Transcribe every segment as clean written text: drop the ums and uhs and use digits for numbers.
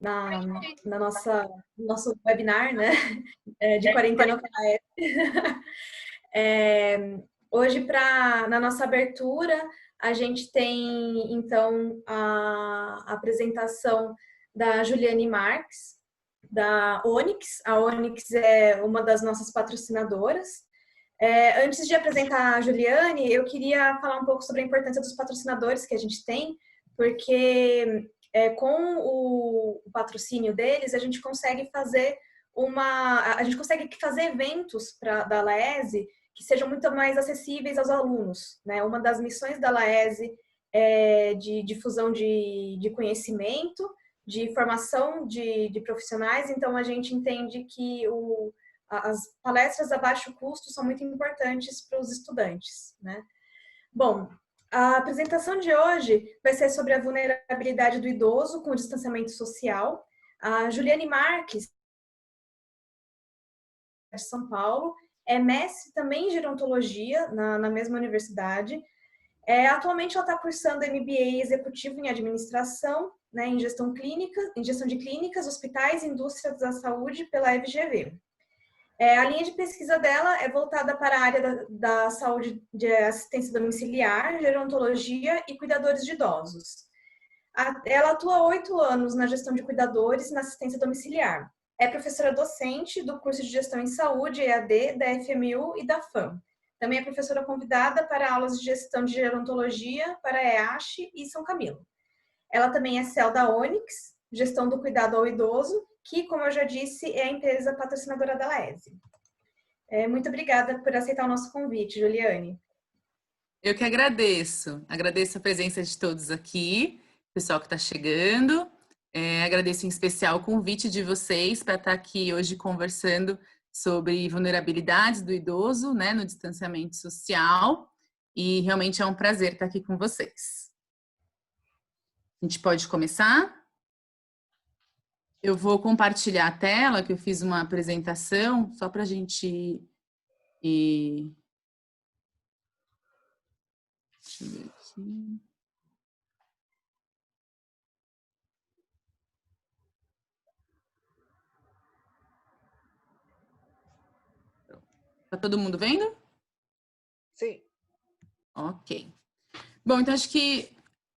na, na nosso webinar, né, de quarentena com a F. Hoje, na nossa abertura, a gente tem, então, a apresentação da Juliane Marques, da Onyx. A Onyx é uma das nossas patrocinadoras. Antes de apresentar a Juliane, eu queria falar um pouco sobre a importância dos patrocinadores que a gente tem, porque com o patrocínio deles, a gente consegue fazer eventos da Laese que sejam muito mais acessíveis aos alunos, né? Uma das missões da Laese é de difusão de conhecimento, de formação de profissionais, então a gente entende que as palestras a baixo custo são muito importantes para os estudantes, né? Bom, a apresentação de hoje vai ser sobre a vulnerabilidade do idoso com o distanciamento social. A Juliane Marques, de São Paulo, é mestre também em gerontologia na mesma universidade. Atualmente ela está cursando MBA executivo em administração, né, em gestão de clínicas, hospitais e indústria da saúde pela FGV. A linha de pesquisa dela é voltada para a área da saúde, de assistência domiciliar, gerontologia e cuidadores de idosos. Ela atua há 8 anos na gestão de cuidadores e na assistência domiciliar. É professora docente do curso de Gestão em Saúde, EAD, da FMU e da FAM. Também é professora convidada para aulas de gestão de gerontologia para EASH e São Camilo. Ela também é CEO da Onyx, Gestão do Cuidado ao Idoso, que, como eu já disse, é a empresa patrocinadora da Laese. Muito obrigada por aceitar o nosso convite, Juliane. Eu que agradeço. Agradeço a presença de todos aqui, pessoal que está chegando. Agradeço em especial o convite de vocês para estar aqui hoje conversando sobre vulnerabilidades do idoso, né, no distanciamento social. E realmente é um prazer estar aqui com vocês. A gente pode começar? Eu vou compartilhar a tela, que eu fiz uma apresentação, só para a gente ir. Deixa eu ver aqui. Tá todo mundo vendo? Sim. Ok. Bom, então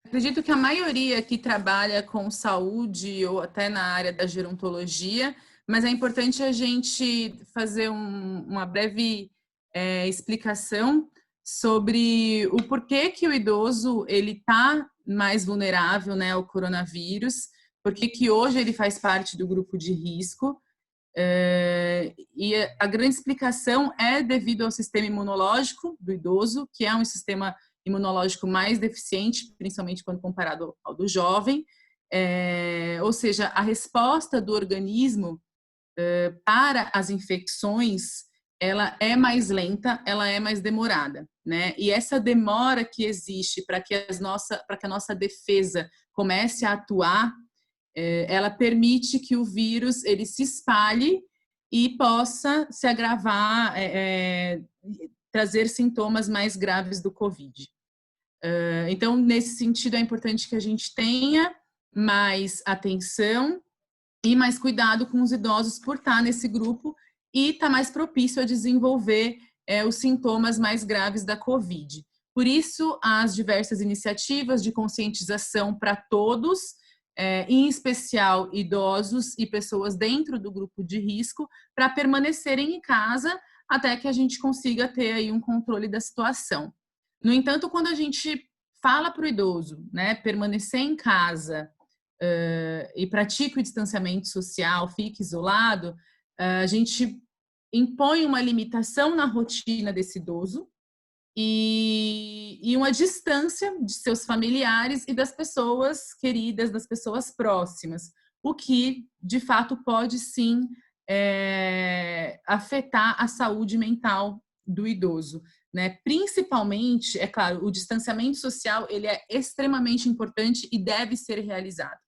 acredito que a maioria aqui trabalha com saúde ou até na área da gerontologia, mas é importante a gente fazer uma breve explicação sobre o porquê que o idoso ele está mais vulnerável, né, ao coronavírus, porque que hoje ele faz parte do grupo de risco. E a grande explicação é devido ao sistema imunológico do idoso, que é um sistema imunológico mais deficiente, principalmente quando comparado ao do jovem, ou seja, a resposta do organismo para as infecções, ela é mais lenta, ela é mais demorada, né? E essa demora que existe para que a nossa defesa comece a atuar, ela permite que o vírus ele se espalhe e possa se agravar, trazer sintomas mais graves do Covid. Então, nesse sentido, é importante que a gente tenha mais atenção e mais cuidado com os idosos por estar nesse grupo e estar mais propício a desenvolver os sintomas mais graves da Covid. Por isso, as diversas iniciativas de conscientização para todos, em especial idosos e pessoas dentro do grupo de risco, para permanecerem em casa até que a gente consiga ter aí um controle da situação. No entanto, quando a gente fala para o idoso, né, permanecer em casa e pratique o distanciamento social, fique isolado, a gente impõe uma limitação na rotina desse idoso e uma distância de seus familiares e das pessoas queridas, das pessoas próximas, o que, de fato, pode sim afetar a saúde mental do idoso, né? Principalmente, é claro, o distanciamento social ele é extremamente importante e deve ser realizado,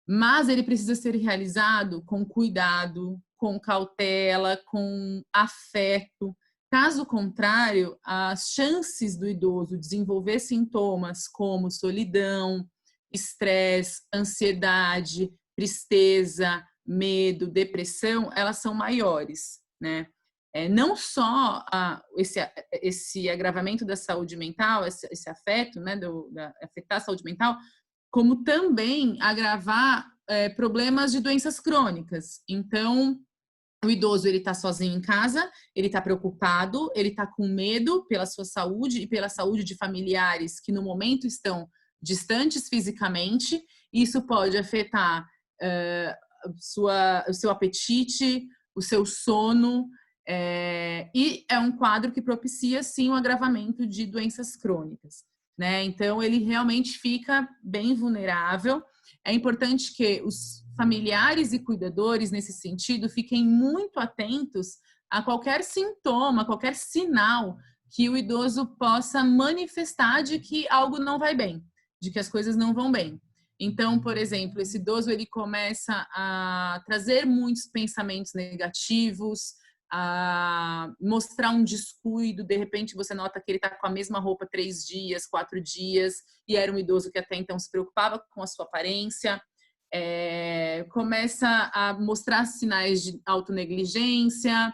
mas ele precisa ser realizado com cuidado, com cautela, com afeto. Caso contrário, as chances do idoso desenvolver sintomas como solidão, estresse, ansiedade, tristeza, medo, depressão, elas são maiores, né? Não só esse agravamento da saúde mental, esse afeto, né, afetar a saúde mental, como também agravar problemas de doenças crônicas. Então, o idoso, ele está sozinho em casa, ele está preocupado, ele está com medo pela sua saúde e pela saúde de familiares que no momento estão distantes fisicamente. Isso pode afetar o seu apetite, o seu sono, e é um quadro que propicia, sim, o agravamento de doenças crônicas, né? Então, ele realmente fica bem vulnerável. É importante que os familiares e cuidadores, nesse sentido, fiquem muito atentos a qualquer sintoma, qualquer sinal que o idoso possa manifestar de que algo não vai bem, de que as coisas não vão bem. Então, por exemplo, esse idoso, ele começa a trazer muitos pensamentos negativos, a mostrar um descuido. De repente você nota que ele está com a mesma roupa 3 dias, 4 dias, e era um idoso que até então se preocupava com a sua aparência. Começa a mostrar sinais de autonegligência,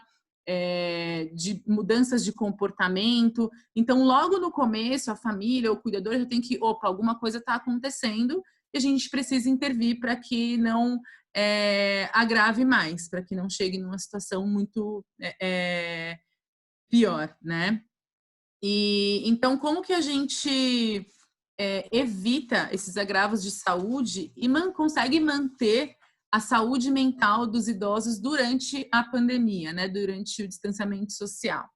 de mudanças de comportamento. Então, logo no começo, a família, o cuidador já tem que, alguma coisa está acontecendo e a gente precisa intervir para que não agrave mais, para que não chegue numa situação muito pior, né? E então, como que a gente evita esses agravos de saúde e consegue manter a saúde mental dos idosos durante a pandemia, né? Durante o distanciamento social?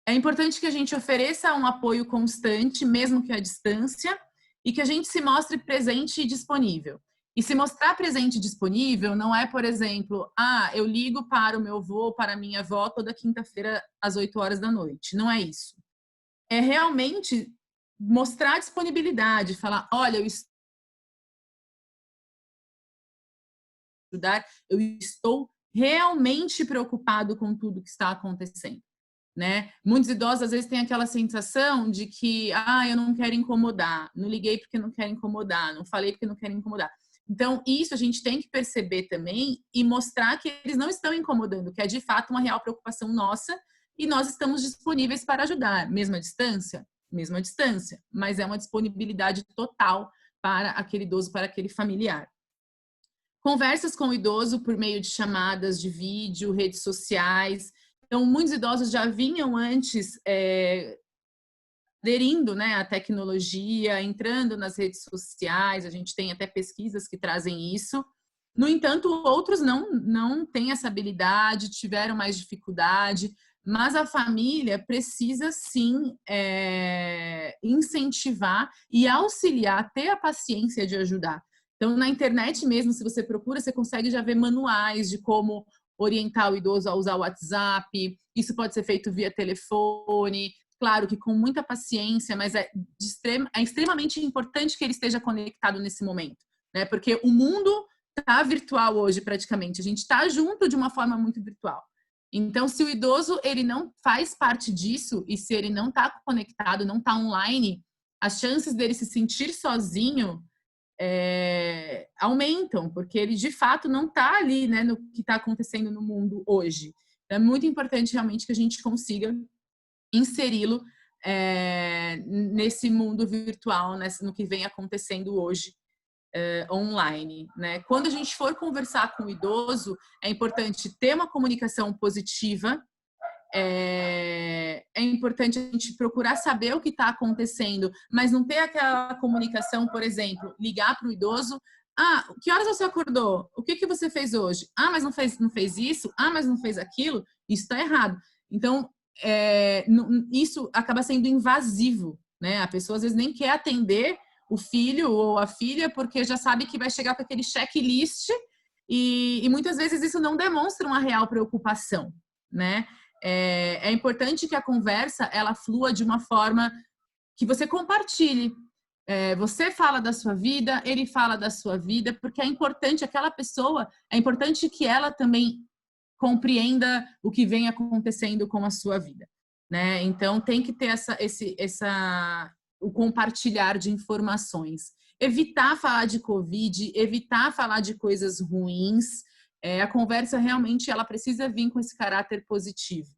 É importante que a gente ofereça um apoio constante, mesmo que à distância, e que a gente se mostre presente e disponível. E se mostrar presente e disponível não é, por exemplo, eu ligo para o meu avô, para a minha avó toda quinta-feira às 8 horas da noite. Não é isso. É realmente mostrar disponibilidade, falar, olha, eu estou realmente preocupado com tudo que está acontecendo, né? Muitos idosos às vezes têm aquela sensação de que, eu não quero incomodar, não liguei porque não quero incomodar, não falei porque não quero incomodar. Então, isso a gente tem que perceber também e mostrar que eles não estão incomodando, que é de fato uma real preocupação nossa e nós estamos disponíveis para ajudar, mesmo à distância, mas é uma disponibilidade total para aquele idoso, para aquele familiar. Conversas com o idoso por meio de chamadas de vídeo, redes sociais. Então, muitos idosos já vinham antes aderindo, né, à tecnologia, entrando nas redes sociais. A gente tem até pesquisas que trazem isso. No entanto, outros não têm essa habilidade, tiveram mais dificuldade, mas a família precisa sim incentivar e auxiliar, ter a paciência de ajudar. Então, na internet mesmo, se você procura, você consegue já ver manuais de como orientar o idoso a usar o WhatsApp. Isso pode ser feito via telefone, claro que com muita paciência, mas é extremamente importante que ele esteja conectado nesse momento, né? Porque o mundo está virtual hoje praticamente, a gente está junto de uma forma muito virtual. Então, se o idoso ele não faz parte disso e se ele não está conectado, não está online, as chances dele se sentir sozinho aumentam, porque ele de fato não está ali, né, no que está acontecendo no mundo hoje. Então, é muito importante realmente que a gente consiga inseri-lo nesse mundo virtual, no que vem acontecendo hoje online, né? Quando a gente for conversar com o idoso, é importante ter uma comunicação positiva. É importante a gente procurar saber o que está acontecendo, mas não ter aquela comunicação, por exemplo, ligar para o idoso: que horas você acordou? O que você fez hoje? Mas não fez isso? Mas não fez aquilo? Isso está errado. Então, isso acaba sendo invasivo, né? A pessoa às vezes nem quer atender o filho ou a filha porque já sabe que vai chegar com aquele checklist e muitas vezes isso não demonstra uma real preocupação, né? É importante que a conversa ela flua de uma forma que você compartilhe. Você fala da sua vida, ele fala da sua vida, porque é importante aquela pessoa, é importante que ela também compreenda o que vem acontecendo com a sua vida, né? Então tem que ter o compartilhar de informações. evitar falar de Covid, evitar falar de coisas ruins. A conversa realmente ela precisa vir com esse caráter positivo.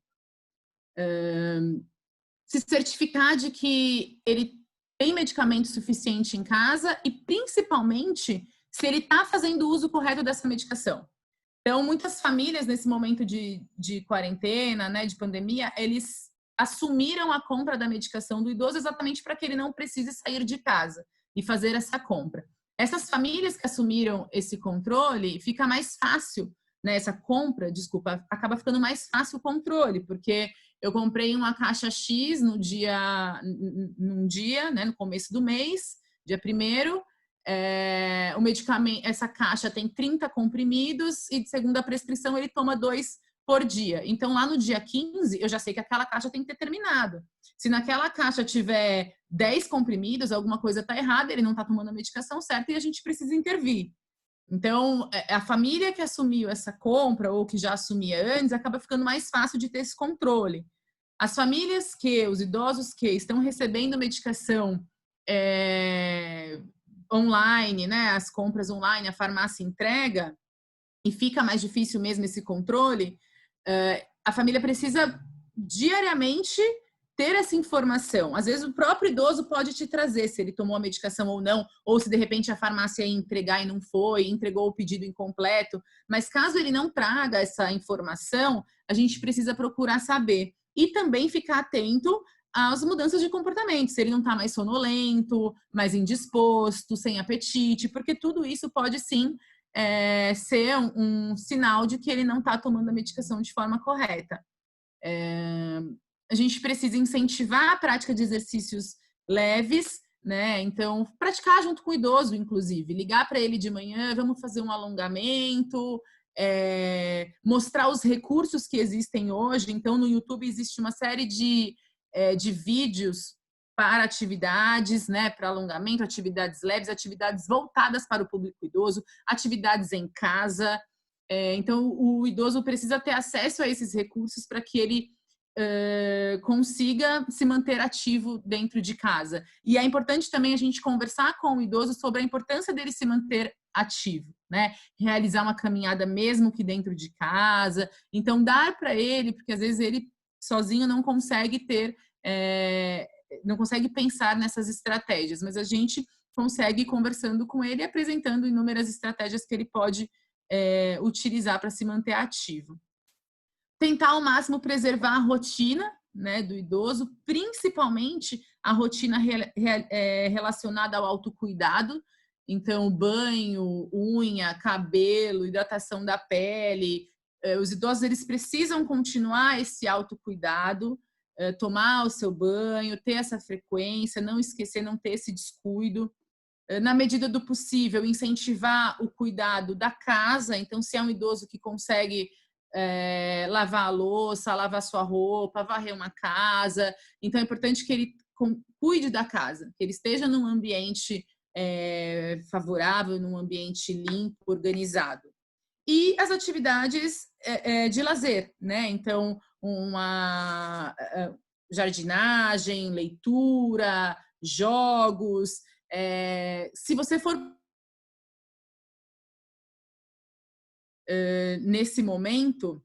Se certificar de que ele tem medicamento suficiente em casa e, principalmente, se ele está fazendo uso correto dessa medicação. Então, muitas famílias, nesse momento de quarentena, né, de pandemia, eles assumiram a compra da medicação do idoso exatamente para que ele não precise sair de casa e fazer essa compra. Essas famílias que assumiram esse controle, fica mais fácil, né, essa compra, desculpa, acaba ficando mais fácil o controle, porque eu comprei uma caixa X num dia, né, no começo do mês, dia 1º, o medicamento, essa caixa tem 30 comprimidos e, segundo a prescrição, ele toma 2 por dia. Então, lá no dia 15, eu já sei que aquela caixa tem que ter terminado. Se naquela caixa tiver 10 comprimidos, alguma coisa está errada, ele não está tomando a medicação certa e a gente precisa intervir. Então, a família que assumiu essa compra ou que já assumia antes, acaba ficando mais fácil de ter esse controle. As famílias os idosos que estão recebendo medicação online, né, as compras online, a farmácia entrega, e fica mais difícil mesmo esse controle, a família precisa diariamente ter essa informação. Às vezes o próprio idoso pode te trazer se ele tomou a medicação ou não, ou se de repente a farmácia ia entregar e não foi, entregou o pedido incompleto. Mas caso ele não traga essa informação, a gente precisa procurar saber. E também ficar atento às mudanças de comportamento, se ele não está mais sonolento, mais indisposto, sem apetite, porque tudo isso pode sim ser um sinal de que ele não está tomando a medicação de forma correta. A gente precisa incentivar a prática de exercícios leves, né? Então, praticar junto com o idoso, inclusive. Ligar para ele de manhã, vamos fazer um alongamento, mostrar os recursos que existem hoje. Então, no YouTube existe uma série de vídeos para atividades, né, para alongamento, atividades leves, atividades voltadas para o público idoso, atividades em casa. Então, o idoso precisa ter acesso a esses recursos para que ele consiga se manter ativo dentro de casa. E é importante também a gente conversar com o idoso sobre a importância dele se manter ativo, né? Realizar uma caminhada mesmo que dentro de casa. Então, dar para ele, porque às vezes ele sozinho não consegue não consegue pensar nessas estratégias, mas a gente consegue ir conversando com ele e apresentando inúmeras estratégias que ele pode utilizar para se manter ativo. Tentar ao máximo preservar a rotina, né, do idoso, principalmente a rotina relacionada ao autocuidado. Então, banho, unha, cabelo, hidratação da pele. Os idosos eles precisam continuar esse autocuidado, tomar o seu banho, ter essa frequência, não esquecer, não ter esse descuido. Na medida do possível, incentivar o cuidado da casa. Então, se é um idoso que consegue lavar a louça, lavar sua roupa, varrer uma casa, então é importante que ele cuide da casa, que ele esteja num ambiente favorável, num ambiente limpo, organizado. E as atividades de lazer, né? Então, uma jardinagem, leitura, jogos. Se você for nesse momento,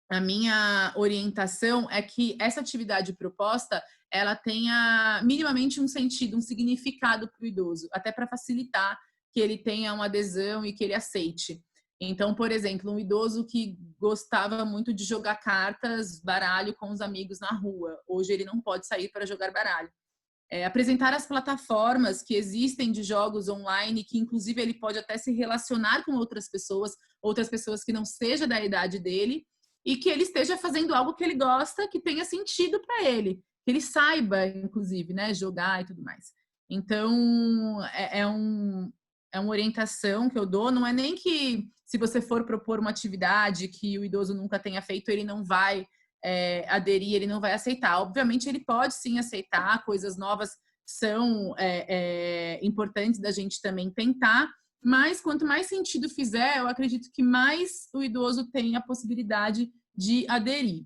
a minha orientação é que essa atividade proposta ela tenha minimamente um sentido, um significado para o idoso, até para facilitar que ele tenha uma adesão e que ele aceite. Então, por exemplo, um idoso que gostava muito de jogar cartas, baralho com os amigos na rua, hoje ele não pode sair para jogar baralho. Apresentar as plataformas que existem de jogos online, que inclusive ele pode até se relacionar com outras pessoas que não seja da idade dele, e que ele esteja fazendo algo que ele gosta, que tenha sentido para ele, que ele saiba, inclusive, né, jogar e tudo mais. Então, uma orientação que eu dou, não é nem que se você for propor uma atividade que o idoso nunca tenha feito, ele não vai aderir, ele não vai aceitar. Obviamente, ele pode sim aceitar, coisas novas são importantes da gente também tentar, mas quanto mais sentido fizer, eu acredito que mais o idoso tem a possibilidade de aderir.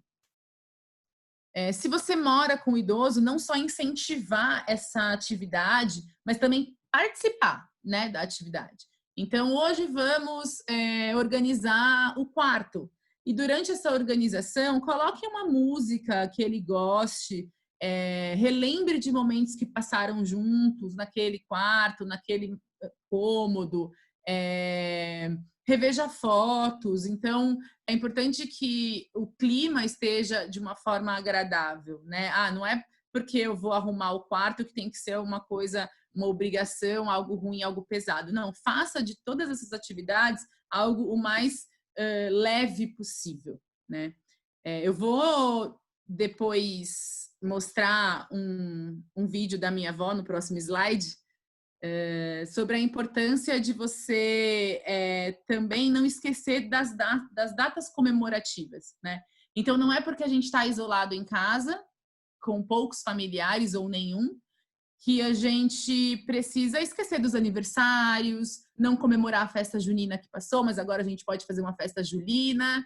Se você mora com o idoso, não só incentivar essa atividade, mas também participar, né, da atividade. Então, hoje vamos organizar o quarto. E durante essa organização, coloque uma música que ele goste, relembre de momentos que passaram juntos naquele quarto, naquele cômodo, reveja fotos. Então, é importante que o clima esteja de uma forma agradável, né? Não é porque eu vou arrumar o quarto que tem que ser uma coisa, uma obrigação, algo ruim, algo pesado. Não, faça de todas essas atividades algo o mais leve possível, né? Eu vou depois mostrar um vídeo da minha avó no próximo slide, sobre a importância de você também não esquecer das datas comemorativas, né? Então, não é porque a gente está isolado em casa, com poucos familiares ou nenhum, que a gente precisa esquecer dos aniversários, não comemorar a festa junina que passou, mas agora a gente pode fazer uma festa julina.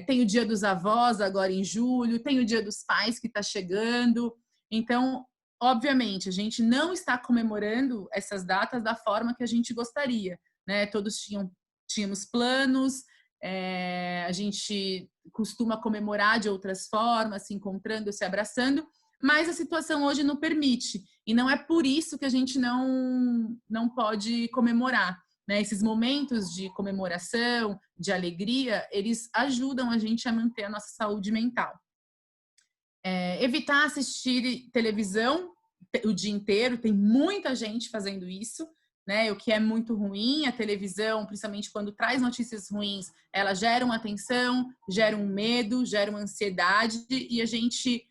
Tem o Dia dos Avós agora em julho, tem o Dia dos Pais que está chegando. Então, obviamente, a gente não está comemorando essas datas da forma que a gente gostaria, né? Todos tínhamos planos, a gente costuma comemorar de outras formas, se encontrando, se abraçando, mas a situação hoje não permite. E não é por isso que a gente não pode comemorar, né? Esses momentos de comemoração, de alegria, eles ajudam a gente a manter a nossa saúde mental. Evitar assistir televisão o dia inteiro, tem muita gente fazendo isso, né? O que é muito ruim. A televisão, principalmente quando traz notícias ruins, ela gera uma tensão, gera um medo, gera uma ansiedade, e a gente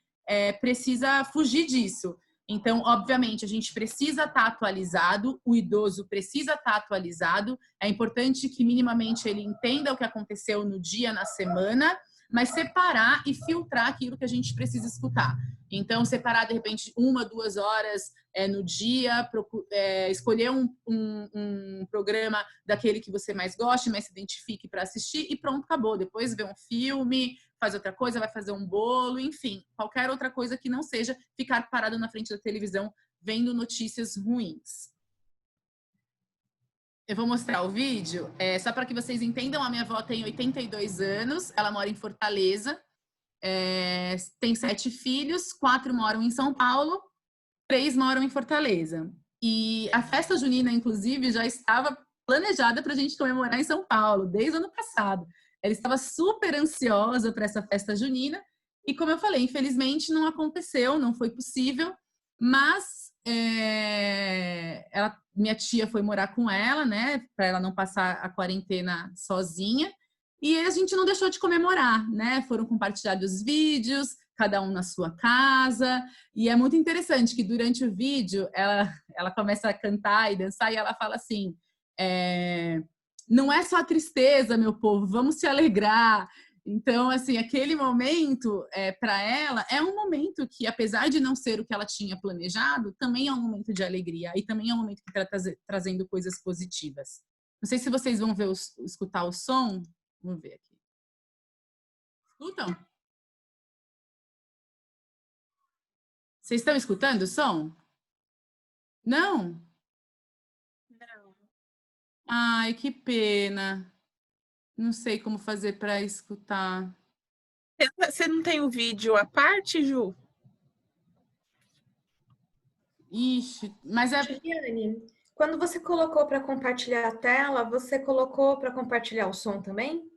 precisa fugir disso. Então, obviamente, a gente precisa estar atualizado, o idoso precisa estar atualizado, é importante que minimamente ele entenda o que aconteceu no dia, na semana, mas separar e filtrar aquilo que a gente precisa escutar. Então, separar, de repente, 1, 2 horas no dia, escolher um programa daquele que você mais goste, mais se identifique para assistir e pronto, acabou. Depois vê um filme, faz outra coisa, vai fazer um bolo, enfim, qualquer outra coisa que não seja ficar parado na frente da televisão vendo notícias ruins. Eu vou mostrar o vídeo, só para que vocês entendam. A minha avó tem 82 anos, ela mora em Fortaleza, tem 7 filhos, 4 moram em São Paulo, 3 moram em Fortaleza. E a festa junina, inclusive, já estava planejada para a gente comemorar em São Paulo, desde o ano passado. Ela estava super ansiosa para essa festa junina e, como eu falei, infelizmente não aconteceu, não foi possível, mas minha tia foi morar com ela, né, para ela não passar a quarentena sozinha, e a gente não deixou de comemorar, né? Foram compartilhados vídeos, cada um na sua casa, e é muito interessante que durante o vídeo ela começa a cantar e dançar e ela fala assim: não é só tristeza, meu povo, vamos se alegrar. Então, assim, aquele momento, para ela, é um momento que, apesar de não ser o que ela tinha planejado, também é um momento de alegria. E também é um momento que está trazendo coisas positivas. Não sei se vocês vão escutar o som. Vamos ver aqui. Escutam? Vocês estão escutando o som? Não? Não. Ai, que pena. Não sei como fazer para escutar. Você não tem o vídeo à parte, Ju? Ixi, mas Juliane, quando você colocou para compartilhar a tela, você colocou para compartilhar o som também?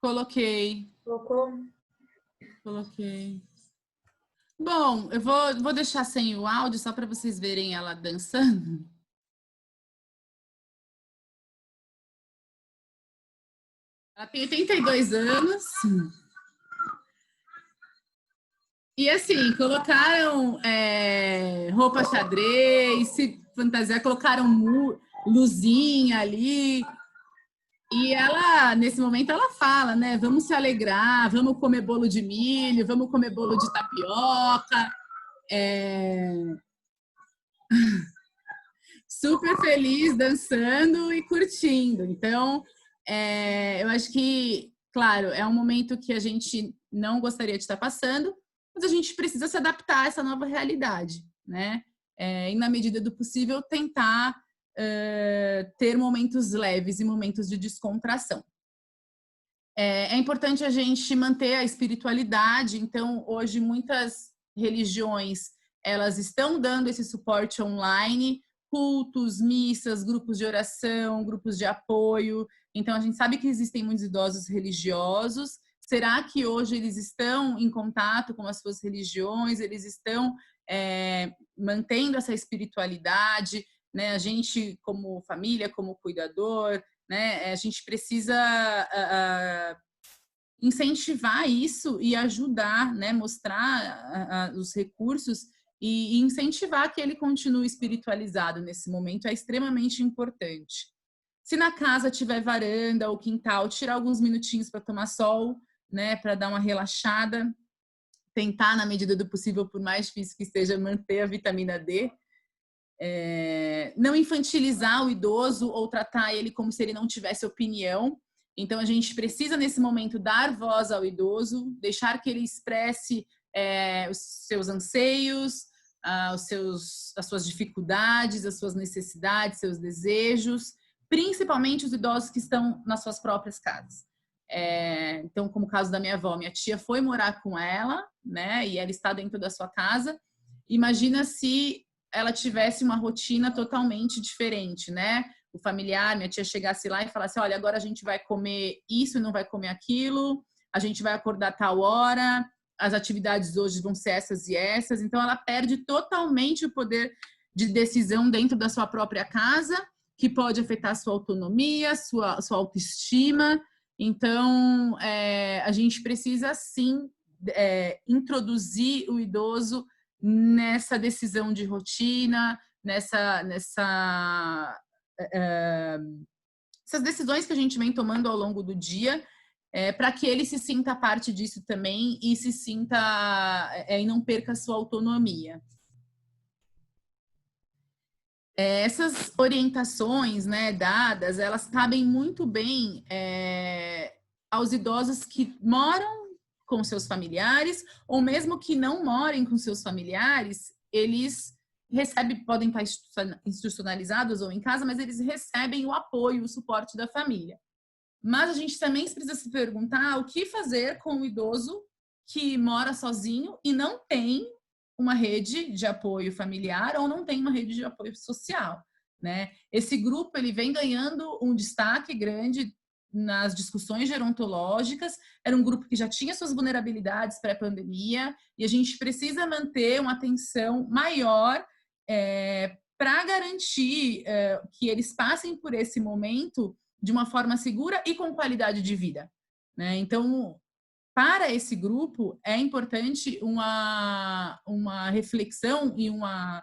Coloquei. Colocou? Coloquei. Bom, eu vou deixar sem o áudio só para vocês verem ela dançando. Ela tem 82 anos. E assim, colocaram roupa xadrez, fantasia, colocaram luzinha ali. E ela, nesse momento, ela fala, né? Vamos se alegrar, vamos comer bolo de milho, vamos comer bolo de tapioca. Super feliz, dançando e curtindo. Então, eu acho que, claro, é um momento que a gente não gostaria de estar passando, mas a gente precisa se adaptar a essa nova realidade, né? e, na medida do possível, tentar ter momentos leves e momentos de descontração. É importante a gente manter a espiritualidade, então, hoje, muitas religiões, elas estão dando esse suporte online, cultos, missas, grupos de oração, grupos de apoio. Então, a gente sabe que existem muitos idosos religiosos. Será que hoje eles estão em contato com as suas religiões? Eles estão mantendo essa espiritualidade? Né? A gente, como família, como cuidador, né? A gente precisa incentivar isso e ajudar, né? Mostrar os recursos e incentivar que ele continue espiritualizado nesse momento é extremamente importante. Se na casa tiver varanda ou quintal, tirar alguns minutinhos para tomar sol, né? Para dar uma relaxada, tentar, na medida do possível, por mais difícil que esteja, manter a vitamina D. Não infantilizar o idoso ou tratar ele como se ele não tivesse opinião. Então, a gente precisa, nesse momento, dar voz ao idoso, deixar que ele expresse os seus anseios, as suas dificuldades, as suas necessidades, seus desejos, principalmente os idosos que estão nas suas próprias casas. Então, como o caso da minha avó, minha tia foi morar com ela, né, e ela está dentro da sua casa. Imagina se ela tivesse uma rotina totalmente diferente, né? O familiar, minha tia chegasse lá e falasse, olha, agora a gente vai comer isso e não vai comer aquilo, a gente vai acordar tal hora, as atividades hoje vão ser essas e essas. Então, ela perde totalmente o poder de decisão dentro da sua própria casa, que pode afetar a sua autonomia, sua autoestima. Então, a gente precisa, sim, introduzir o idoso nessa decisão de rotina, essas decisões que a gente vem tomando ao longo do dia, para que ele se sinta parte disso também e se sinta e não perca a sua autonomia. Essas orientações, né, dadas, elas cabem muito bem aos idosos que moram com seus familiares, ou mesmo que não morem com seus familiares, eles podem estar institucionalizados ou em casa, mas eles recebem o apoio, o suporte da família. Mas a gente também precisa se perguntar o que fazer com o idoso que mora sozinho e não tem uma rede de apoio familiar ou não tem uma rede de apoio social, né? Esse grupo, ele vem ganhando um destaque grande nas discussões gerontológicas. Era um grupo que já tinha suas vulnerabilidades pré-pandemia e a gente precisa manter uma atenção maior para garantir que eles passem por esse momento de uma forma segura e com qualidade de vida, né? Então, para esse grupo, é importante uma reflexão e uma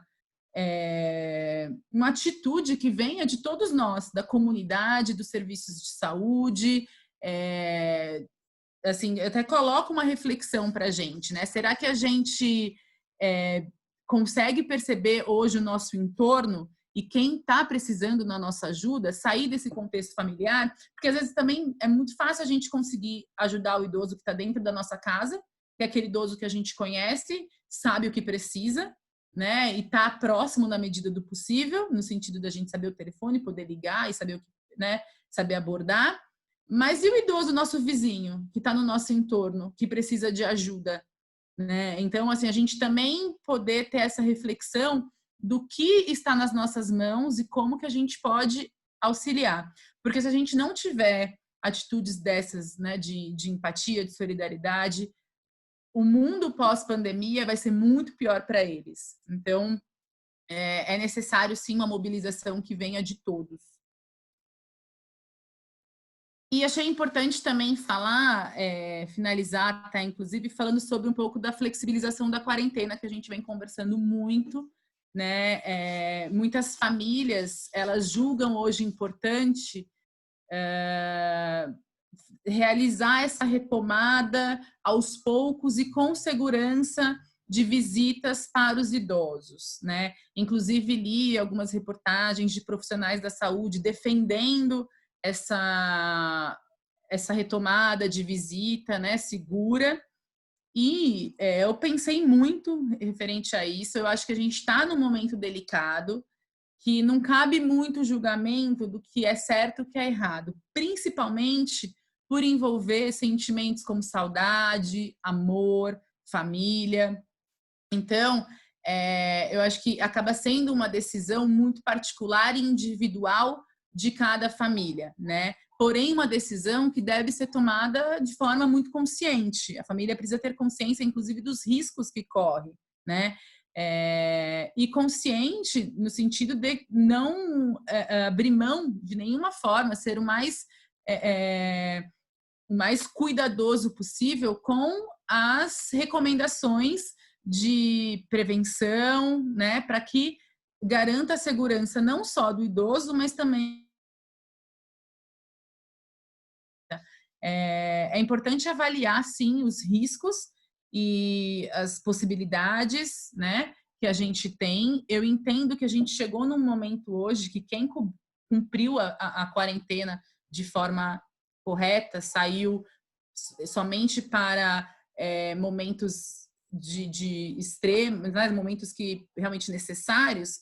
atitude que venha de todos nós, da comunidade, dos serviços de saúde. Assim, eu até coloco uma reflexão para a gente, né? Será que a gente consegue perceber hoje o nosso entorno e quem está precisando da nossa ajuda, sair desse contexto familiar? Porque às vezes também é muito fácil a gente conseguir ajudar o idoso que está dentro da nossa casa, que é aquele idoso que a gente conhece, sabe o que precisa, né? E tá próximo na medida do possível, no sentido da gente saber o telefone, poder ligar e saber o que, né? Saber abordar. Mas e o idoso, nosso vizinho, que está no nosso entorno, que precisa de ajuda, né? Então, assim, a gente também poder ter essa reflexão do que está nas nossas mãos e como que a gente pode auxiliar. Porque se a gente não tiver atitudes dessas, né, de empatia, de solidariedade, o mundo pós-pandemia vai ser muito pior para eles. Então, é necessário, sim, uma mobilização que venha de todos. E achei importante também falar, finalizar, tá, inclusive, falando sobre um pouco da flexibilização da quarentena, que a gente vem conversando muito, né? Muitas famílias, elas julgam hoje importante realizar essa retomada aos poucos e com segurança de visitas para os idosos, né? Inclusive li algumas reportagens de profissionais da saúde defendendo essa retomada de visita, né, segura. E eu pensei muito referente a isso. Eu acho que a gente está num momento delicado, que não cabe muito julgamento do que é certo e o que é errado, principalmente por envolver sentimentos como saudade, amor, família. Então, eu acho que acaba sendo uma decisão muito particular e individual de cada família, né? Porém, uma decisão que deve ser tomada de forma muito consciente. A família precisa ter consciência, inclusive, dos riscos que corre, né? E consciente no sentido de não abrir mão de nenhuma forma, ser o mais cuidadoso possível com as recomendações de prevenção, né, para que garanta a segurança não só do idoso, mas também é importante avaliar, sim, os riscos e as possibilidades, né, que a gente tem. Eu entendo que a gente chegou num momento hoje que quem cumpriu a quarentena de forma correta, saiu somente para momentos de extremos, né, momentos que realmente necessários,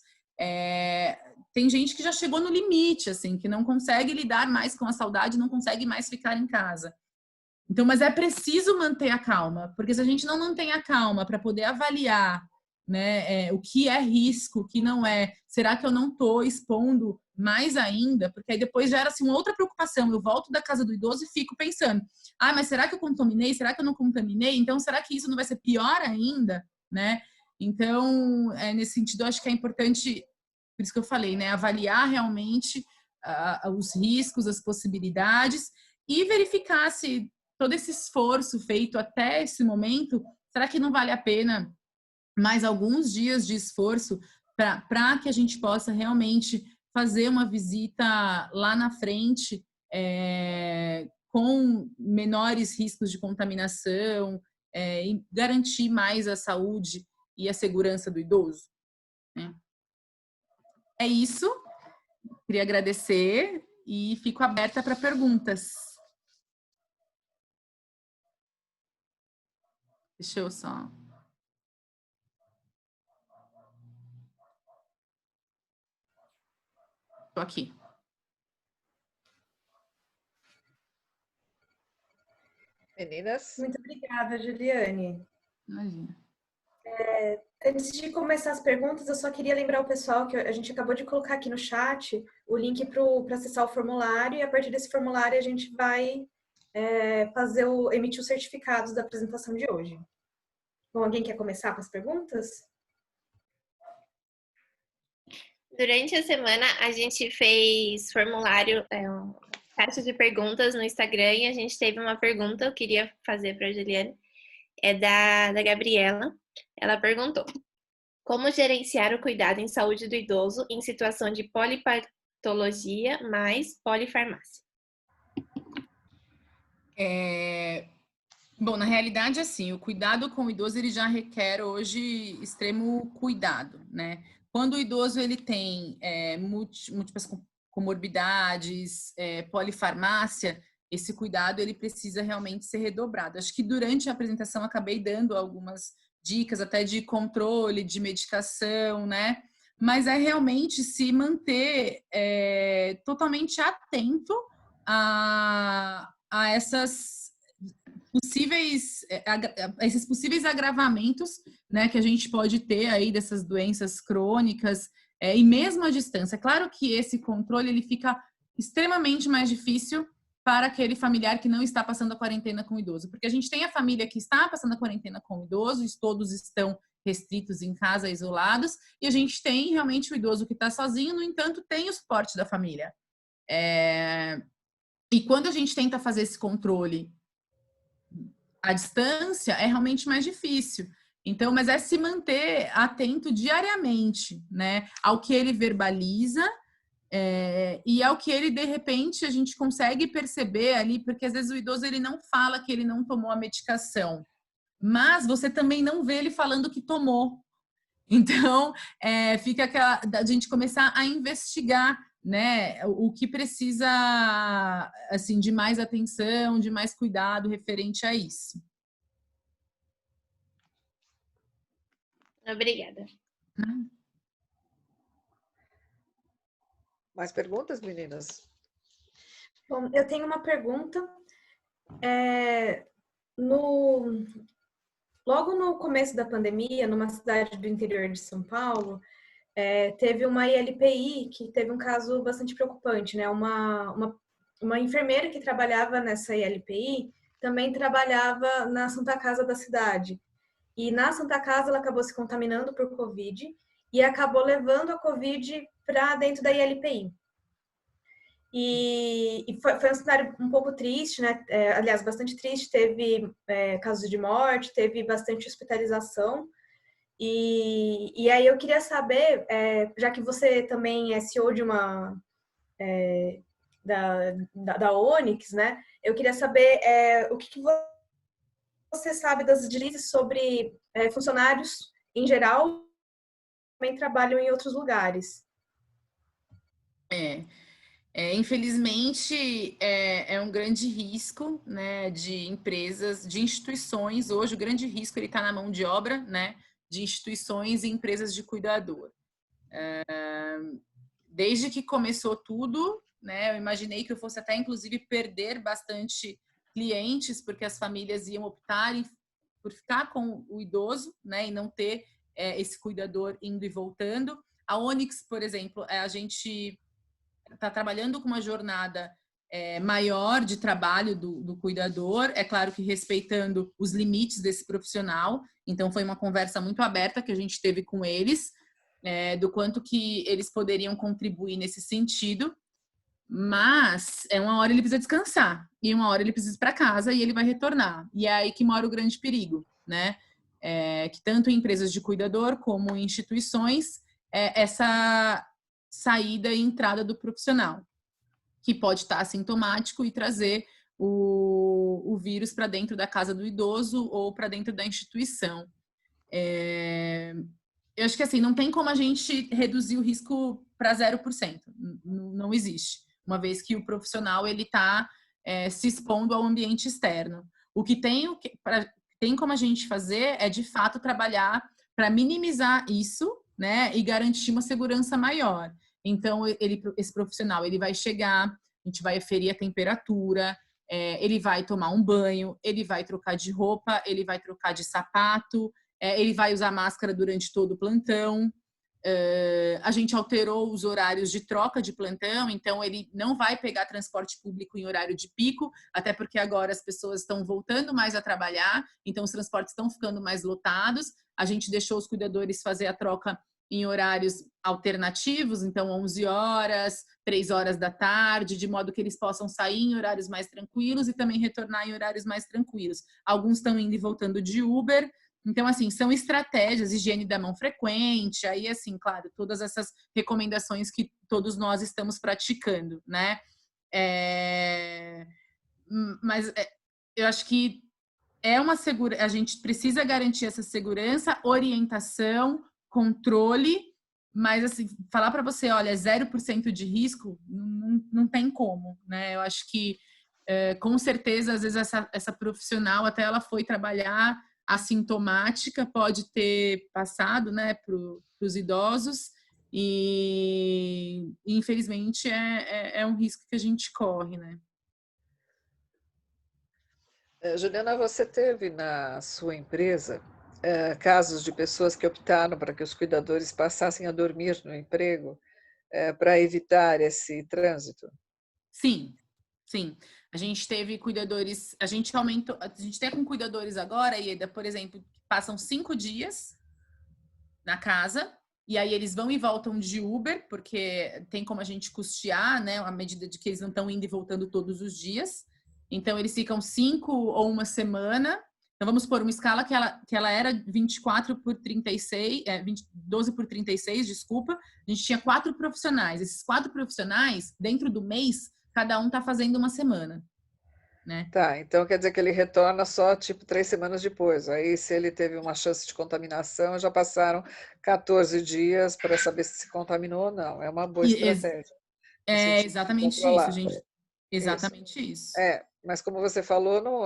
tem gente que já chegou no limite, assim, que não consegue lidar mais com a saudade, não consegue mais ficar em casa. Então, mas é preciso manter a calma, porque se a gente não mantém a calma para poder avaliar, né, o que é risco, o que não é, será que eu não estou expondo mais ainda? Porque aí depois gera assim, uma outra preocupação. Eu volto da casa do idoso e fico pensando, mas será que eu contaminei? Será que eu não contaminei? Então, será que isso não vai ser pior ainda? Né? Então, nesse sentido, eu acho que é importante, por isso que eu falei, né, avaliar realmente os riscos, as possibilidades e verificar se todo esse esforço feito até esse momento, será que não vale a pena mais alguns dias de esforço para que a gente possa realmente fazer uma visita lá na frente com menores riscos de contaminação e garantir mais a saúde e a segurança do idoso? Né? É isso. Queria agradecer e fico aberta para perguntas. Deixa eu só... Estou aqui. Meninas? Muito obrigada, Juliane. Imagina. Antes de começar as perguntas, eu só queria lembrar o pessoal que a gente acabou de colocar aqui no chat o link para acessar o formulário, e a partir desse formulário a gente vai emitir os certificados da apresentação de hoje. Bom, alguém quer começar com as perguntas? Durante a semana, a gente fez formulário, caixa de perguntas no Instagram, e a gente teve uma pergunta, eu queria fazer para a Juliane, da Gabriela. Ela perguntou: como gerenciar o cuidado em saúde do idoso em situação de polipatologia mais polifarmácia? Bom, na realidade, assim, o cuidado com o idoso, ele já requer hoje extremo cuidado, né? Quando o idoso, ele tem múltiplas comorbidades, polifarmácia, esse cuidado, ele precisa realmente ser redobrado. Acho que durante a apresentação acabei dando algumas dicas até de controle, de medicação, né? Mas é realmente se manter totalmente atento a esses possíveis agravamentos, né, que a gente pode ter aí dessas doenças crônicas, e mesmo à distância. É claro que esse controle ele fica extremamente mais difícil para aquele familiar que não está passando a quarentena com o idoso, porque a gente tem a família que está passando a quarentena com o idoso, todos estão restritos em casa, isolados, e a gente tem realmente o idoso que está sozinho, no entanto, tem o suporte da família. E quando a gente tenta fazer esse controle à distância, é realmente mais difícil. Então, mas é se manter atento diariamente, né, ao que ele verbaliza e ao que ele, de repente, a gente consegue perceber ali, porque às vezes o idoso ele não fala que ele não tomou a medicação, mas você também não vê ele falando que tomou. Então, fica a gente começar a investigar, né, o que precisa, assim, de mais atenção, de mais cuidado referente a isso. Obrigada. Mais perguntas, meninas? Bom, eu tenho uma pergunta. Logo no começo da pandemia, numa cidade do interior de São Paulo, teve uma ILPI que teve um caso bastante preocupante, né? Uma enfermeira que trabalhava nessa ILPI também trabalhava na Santa Casa da cidade. E na Santa Casa ela acabou se contaminando por Covid e acabou levando a Covid para dentro da ILPI. E foi um cenário um pouco triste, né? Aliás, bastante triste. Teve casos de morte, teve bastante hospitalização. E aí eu queria saber, já que você também é CEO de da Onyx, né? Eu queria saber o que você sabe das diretrizes sobre funcionários em geral que também trabalham em outros lugares. Infelizmente, é um grande risco, né, de empresas, de instituições. Hoje, o grande risco está na mão de obra, né, de instituições e empresas de cuidador. Desde que começou tudo, né, eu imaginei que eu fosse até, inclusive, perder bastante clientes, porque as famílias iam optar por ficar com o idoso, né, e não ter esse cuidador indo e voltando. A Onyx, por exemplo, a gente está trabalhando com uma jornada maior de trabalho do cuidador, é claro que respeitando os limites desse profissional. Então, foi uma conversa muito aberta que a gente teve com eles, do quanto que eles poderiam contribuir nesse sentido. Mas, uma hora ele precisa descansar, e uma hora ele precisa ir para casa e ele vai retornar. E é aí que mora o grande perigo, né? Que tanto em empresas de cuidador como em instituições, essa saída e entrada do profissional, que pode estar assintomático e trazer o vírus para dentro da casa do idoso ou para dentro da instituição. Eu acho que assim, não tem como a gente reduzir o risco para 0%. Não existe. Uma vez que o profissional ele está se expondo ao ambiente externo. O que tem como a gente fazer é, de fato, trabalhar para minimizar isso, né, e garantir uma segurança maior. Então, esse profissional ele vai chegar, a gente vai aferir a temperatura, ele vai tomar um banho, ele vai trocar de roupa, ele vai trocar de sapato, ele vai usar máscara durante todo o plantão. A gente alterou os horários de troca de plantão, então ele não vai pegar transporte público em horário de pico, até porque agora as pessoas estão voltando mais a trabalhar, então os transportes estão ficando mais lotados. A gente deixou os cuidadores fazer a troca em horários alternativos, então 11 horas, 3 horas da tarde, de modo que eles possam sair em horários mais tranquilos e também retornar em horários mais tranquilos. Alguns estão indo e voltando de Uber. Então, assim, são estratégias, higiene da mão frequente, aí, assim, claro, todas essas recomendações que todos nós estamos praticando, né? Mas eu acho que a gente precisa garantir essa segurança, orientação, controle, mas, assim, falar para você, olha, 0% de risco, não tem como, né? Eu acho que, com certeza, às vezes, essa profissional, até ela foi trabalhar assintomática, pode ter passado, né, para os idosos e infelizmente é um risco que a gente corre, né? Juliana, você teve na sua empresa casos de pessoas que optaram para que os cuidadores passassem a dormir no emprego para evitar esse trânsito? Sim, sim. A gente teve cuidadores, a gente tem com cuidadores agora, Ieda, por exemplo, que passam 5 dias na casa, e aí eles vão e voltam de Uber, porque tem como a gente custear, né, à medida de que eles não estão indo e voltando todos os dias. Então, eles ficam 5 ou uma semana. Então, vamos pôr uma escala que ela era 24 por 36, 12 por 36, desculpa. A gente tinha 4 profissionais. Esses 4 profissionais, dentro do mês, cada um está fazendo uma semana, né? Tá, então quer dizer que ele retorna só tipo 3 semanas depois. Aí, se ele teve uma chance de contaminação, já passaram 14 dias para saber se contaminou ou não. É uma boa estratégia. No É sentido de exatamente isso, controlar. gente. Exatamente isso. Mas como você falou, não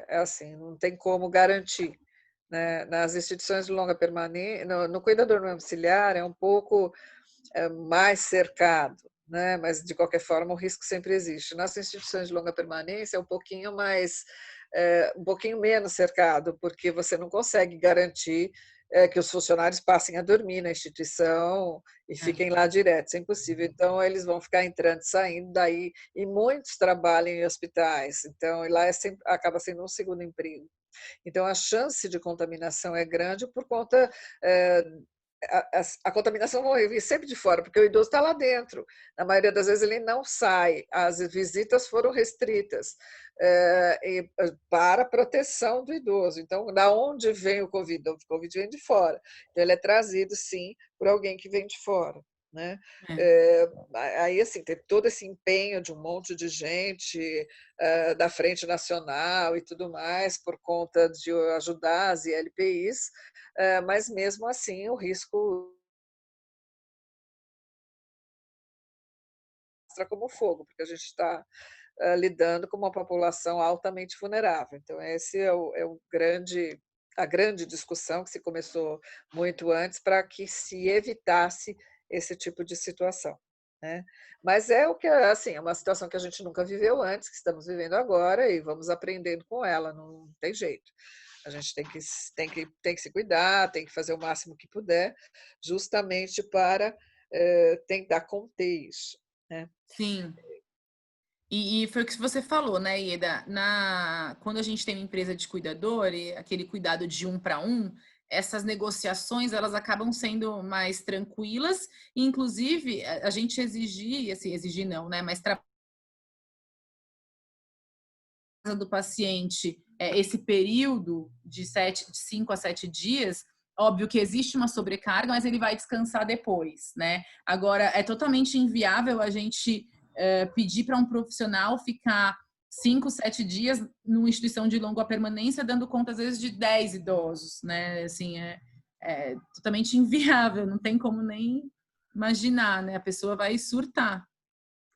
assim, não tem como garantir, né? Nas instituições de longa permanência, no cuidador domiciliar é um pouco mais cercado, né? Mas de qualquer forma o risco sempre existe. Nas instituições de longa permanência é um pouquinho mais, um pouquinho menos cercado, porque você não consegue garantir que os funcionários passem a dormir na instituição e fiquem lá direto, isso é impossível. Então eles vão ficar entrando e saindo daí, e muitos trabalham em hospitais, então lá acaba sendo um segundo emprego. Então, a chance de contaminação é grande por conta. A contaminação vai vir sempre de fora, porque o idoso está lá dentro. Na maioria das vezes ele não sai, as visitas foram restritas para a proteção do idoso. Então, da onde vem o Covid? O Covid vem de fora. Então, ele é trazido, sim, por alguém que vem de fora. Né? Aí, assim, tem todo esse empenho de um monte de gente da Frente Nacional e tudo mais, por conta de ajudar as ILPIs, mas mesmo assim o risco mostra como fogo, porque a gente está lidando com uma população altamente vulnerável. Então, esse é a grande discussão que se começou muito antes para que se evitasse esse tipo de situação. Né? Mas é o que assim, é uma situação que a gente nunca viveu antes, que estamos vivendo agora e vamos aprendendo com ela, não tem jeito. A gente tem que se cuidar, tem que fazer o máximo que puder, justamente para tentar conter isso. Né? Sim. E foi o que você falou, né, Ieda? Quando a gente tem uma empresa de cuidador, e aquele cuidado de um para um, essas negociações elas acabam sendo mais tranquilas, e inclusive a gente exigir, assim, exigir não, né? Mas do paciente esse período de 5 a 7 dias, óbvio que existe uma sobrecarga, mas ele vai descansar depois, né? Agora, é totalmente inviável a gente pedir para um profissional ficar 5, 7 dias numa instituição de longa permanência, dando conta, às vezes, de 10 idosos, né? Assim, é totalmente inviável, não tem como nem imaginar, né? A pessoa vai surtar.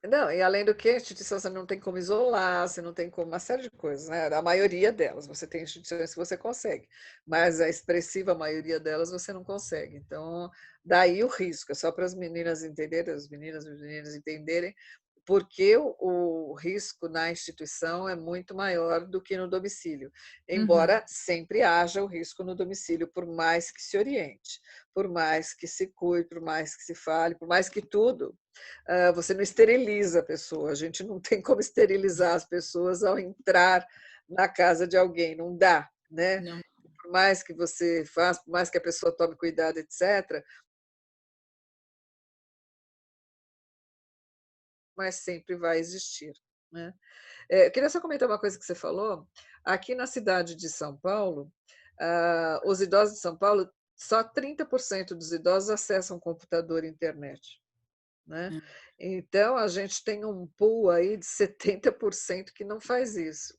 Não, e além do que, a instituição você não tem como isolar, você não tem como uma série de coisas, né? A maioria delas, você tem instituições que você consegue, mas a expressiva maioria delas você não consegue. Então, daí o risco, é só para as meninas entenderem, as meninas e os meninos entenderem, porque o risco na instituição é muito maior do que no domicílio, embora sempre haja o risco no domicílio, por mais que se oriente, por mais que se cuide, por mais que se fale, por mais que tudo. Você não esteriliza a pessoa, a gente não tem como esterilizar as pessoas ao entrar na casa de alguém, não dá, né? Não. Por mais que você faça, por mais que a pessoa tome cuidado, etc., mas sempre vai existir. Né? Eu queria só comentar uma coisa que você falou. Aqui na cidade de São Paulo, os idosos de São Paulo, só 30% dos idosos acessam computador e internet. Né? Então, a gente tem um pool aí de 70% que não faz isso.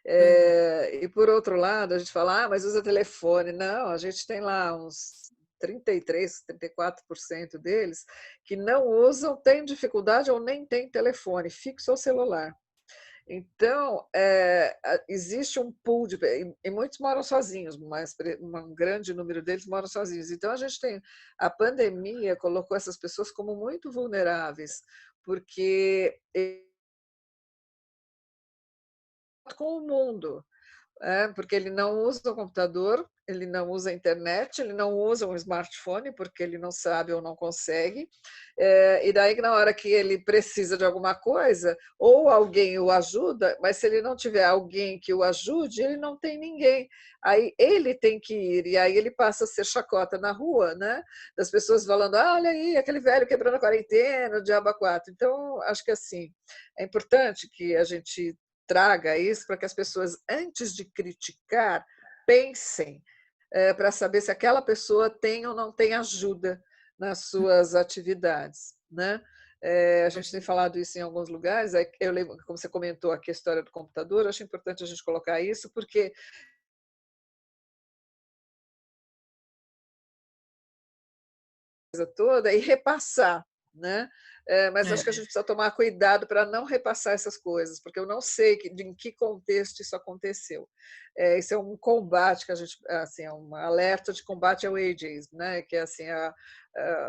E, por outro lado, a gente fala, mas usa telefone. Não, a gente tem lá uns 33%, 34% deles que não usam, têm dificuldade ou nem têm telefone, fixo ou celular. Então, existe um pool e muitos moram sozinhos, mas um grande número deles moram sozinhos. Então, a pandemia colocou essas pessoas como muito vulneráveis, porque com o mundo. Porque ele não usa o computador, ele não usa a internet, ele não usa um smartphone, porque ele não sabe ou não consegue. E daí, na hora que ele precisa de alguma coisa, ou alguém o ajuda, mas se ele não tiver alguém que o ajude, ele não tem ninguém. Aí ele tem que ir, e aí ele passa a ser chacota na rua, né? Das pessoas falando, olha aí, aquele velho quebrando a quarentena, o diabo a quatro. Então, acho que assim, é importante que a gente traga isso para que as pessoas, antes de criticar, pensem para saber se aquela pessoa tem ou não tem ajuda nas suas atividades. Né? A gente tem falado isso em alguns lugares. Eu lembro, como você comentou aqui a história do computador, eu acho importante a gente colocar isso, porque toda e repassar, né? Mas acho que a gente precisa tomar cuidado para não repassar essas coisas, porque eu não sei em que contexto isso aconteceu. Isso é um combate que a gente, assim, é um alerta de combate ao ageism, né? Que é assim,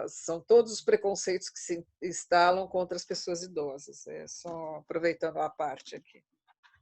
são todos os preconceitos que se instalam contra as pessoas idosas. Só aproveitando a parte aqui.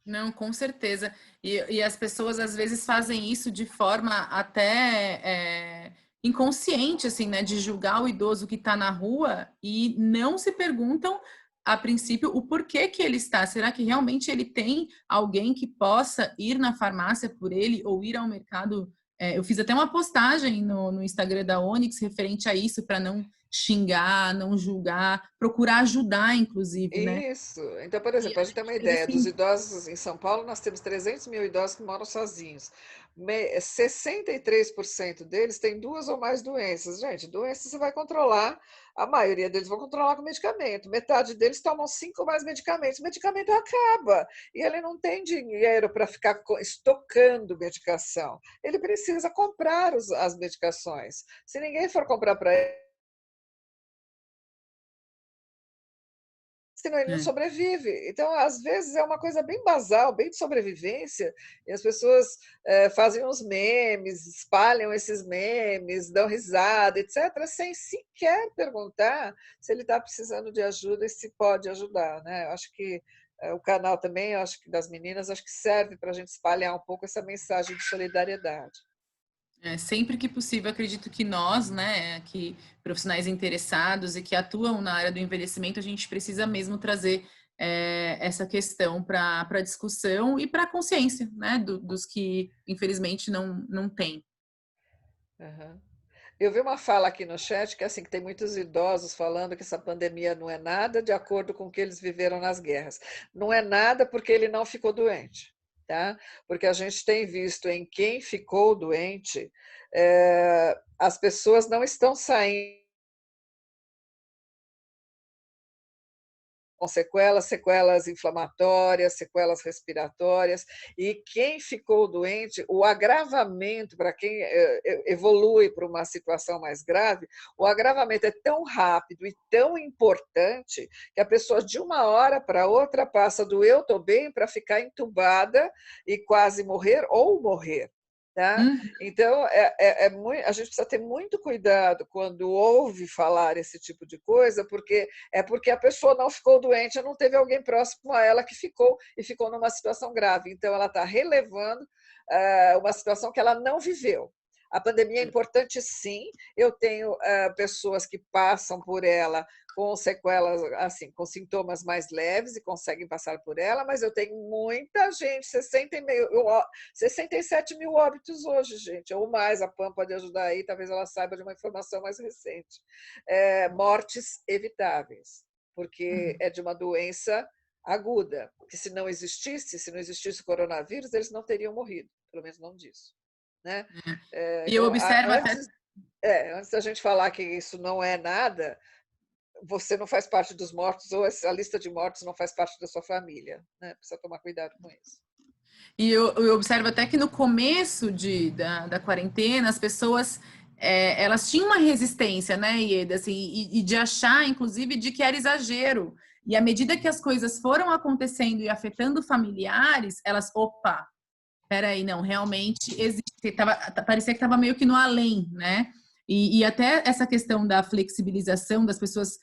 Não, com certeza. E as pessoas às vezes fazem isso de forma até inconsciente, assim, né? De julgar o idoso que está na rua e não se perguntam, a princípio, o porquê que ele está. Será que realmente ele tem alguém que possa ir na farmácia por ele ou ir ao mercado? Eu fiz até uma postagem no Instagram da Onyx referente a isso, para não xingar, não julgar, procurar ajudar, inclusive, né? Isso. Então, por exemplo, para a gente ter uma ideia, dos Assim, idosos em São Paulo, nós temos 300 mil idosos que moram sozinhos. 63% deles têm 2 ou mais doenças. Gente, doenças você vai controlar, a maioria deles vão controlar com medicamento. Metade deles tomam 5 ou mais medicamentos. O medicamento acaba e ele não tem dinheiro para ficar estocando medicação. Ele precisa comprar as medicações. Se ninguém for comprar para ele, senão ele não sobrevive. Então, às vezes, é uma coisa bem basal, bem de sobrevivência, e as pessoas fazem uns memes, espalham esses memes, dão risada, etc., sem sequer perguntar se ele está precisando de ajuda e se pode ajudar, né? Eu acho que o canal também, eu acho que das meninas, acho que serve para a gente espalhar um pouco essa mensagem de solidariedade. Sempre que possível, acredito que nós, né, que profissionais interessados e que atuam na área do envelhecimento, a gente precisa mesmo trazer essa questão para a discussão e para a consciência, né, dos que infelizmente não têm. Uhum. Eu vi uma fala aqui no chat que assim que tem muitos idosos falando que essa pandemia não é nada de acordo com o que eles viveram nas guerras. Não é nada porque ele não ficou doente, tá? Porque a gente tem visto em quem ficou doente, as pessoas não estão saindo com sequelas inflamatórias, sequelas respiratórias, e quem ficou doente, o agravamento, para quem evolui para uma situação mais grave, o agravamento é tão rápido e tão importante que a pessoa de uma hora para outra passa do eu estou bem para ficar entubada e quase morrer ou morrer. Tá? Então, a gente precisa ter muito cuidado quando ouve falar esse tipo de coisa, porque a pessoa não ficou doente, não teve alguém próximo a ela que ficou e ficou numa situação grave. Então, ela está relevando uma situação que ela não viveu. A pandemia é importante, sim. Eu tenho pessoas que passam por ela com sequelas, assim, com sintomas mais leves e conseguem passar por ela, mas eu tenho muita gente, 67 mil óbitos hoje, gente, ou mais. A Pam pode ajudar aí, talvez ela saiba de uma informação mais recente. Mortes evitáveis, porque é de uma doença aguda, que se não existisse o coronavírus, eles não teriam morrido, pelo menos não disso. Né? E eu observo antes da gente falar que isso não é nada, você não faz parte dos mortos, ou a lista de mortos não faz parte da sua família. Né? Precisa tomar cuidado com isso. E eu observo até que no começo da quarentena, as pessoas elas tinham uma resistência, né, Ieda, assim, e de achar, inclusive, de que era exagero. E à medida que as coisas foram acontecendo e afetando familiares, elas, opa, peraí, não, realmente existe, parecia que estava meio que no além, né? E até essa questão da flexibilização das pessoas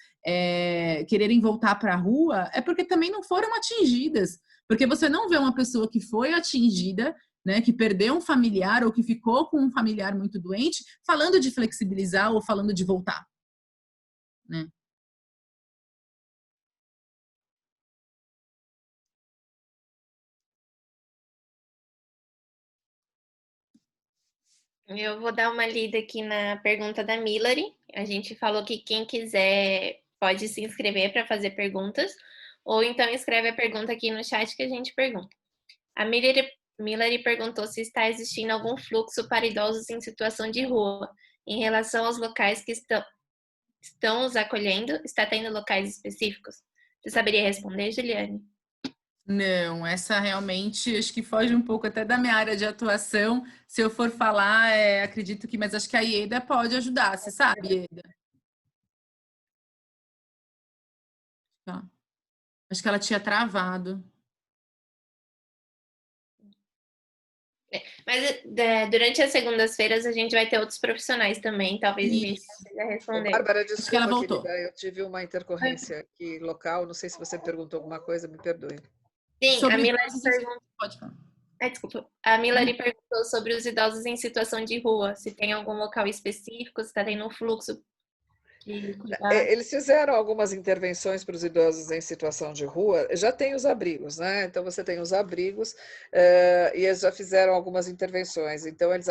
quererem voltar para a rua é porque também não foram atingidas. Porque você não vê uma pessoa que foi atingida, né, que perdeu um familiar ou que ficou com um familiar muito doente, falando de flexibilizar ou falando de voltar, né? Eu vou dar uma lida aqui na pergunta da Milary. A gente falou que quem quiser pode se inscrever para fazer ou então escreve a pergunta aqui no chat que a gente pergunta. A Milary perguntou se está existindo algum fluxo para idosos em situação de rua, em relação aos locais que estão os acolhendo, está tendo locais específicos? Você saberia responder, Juliane? Não, essa realmente acho que foge um pouco até da minha área de atuação. Se eu for falar, acredito que, mas acho que a Ieda pode ajudar, você sabe, Ieda? Acho que ela tinha travado. Mas durante as segundas-feiras a gente vai ter outros profissionais também, talvez a gente consiga Ô, responder. Bárbara, Acho que ela desculpa, voltou. querida, eu tive uma intercorrência aqui local, não sei se você perguntou alguma coisa, me perdoe. Sim, a Sobre Milari idosos, perguntou. pode falar. Desculpa. A Milari perguntou sobre os idosos em situação de rua, se tem algum local específico, se está tendo um fluxo de cuidar. Eles fizeram algumas intervenções para os idosos em situação de rua, já tem os abrigos, né? Então você tem os abrigos e eles já fizeram algumas intervenções. Então eles,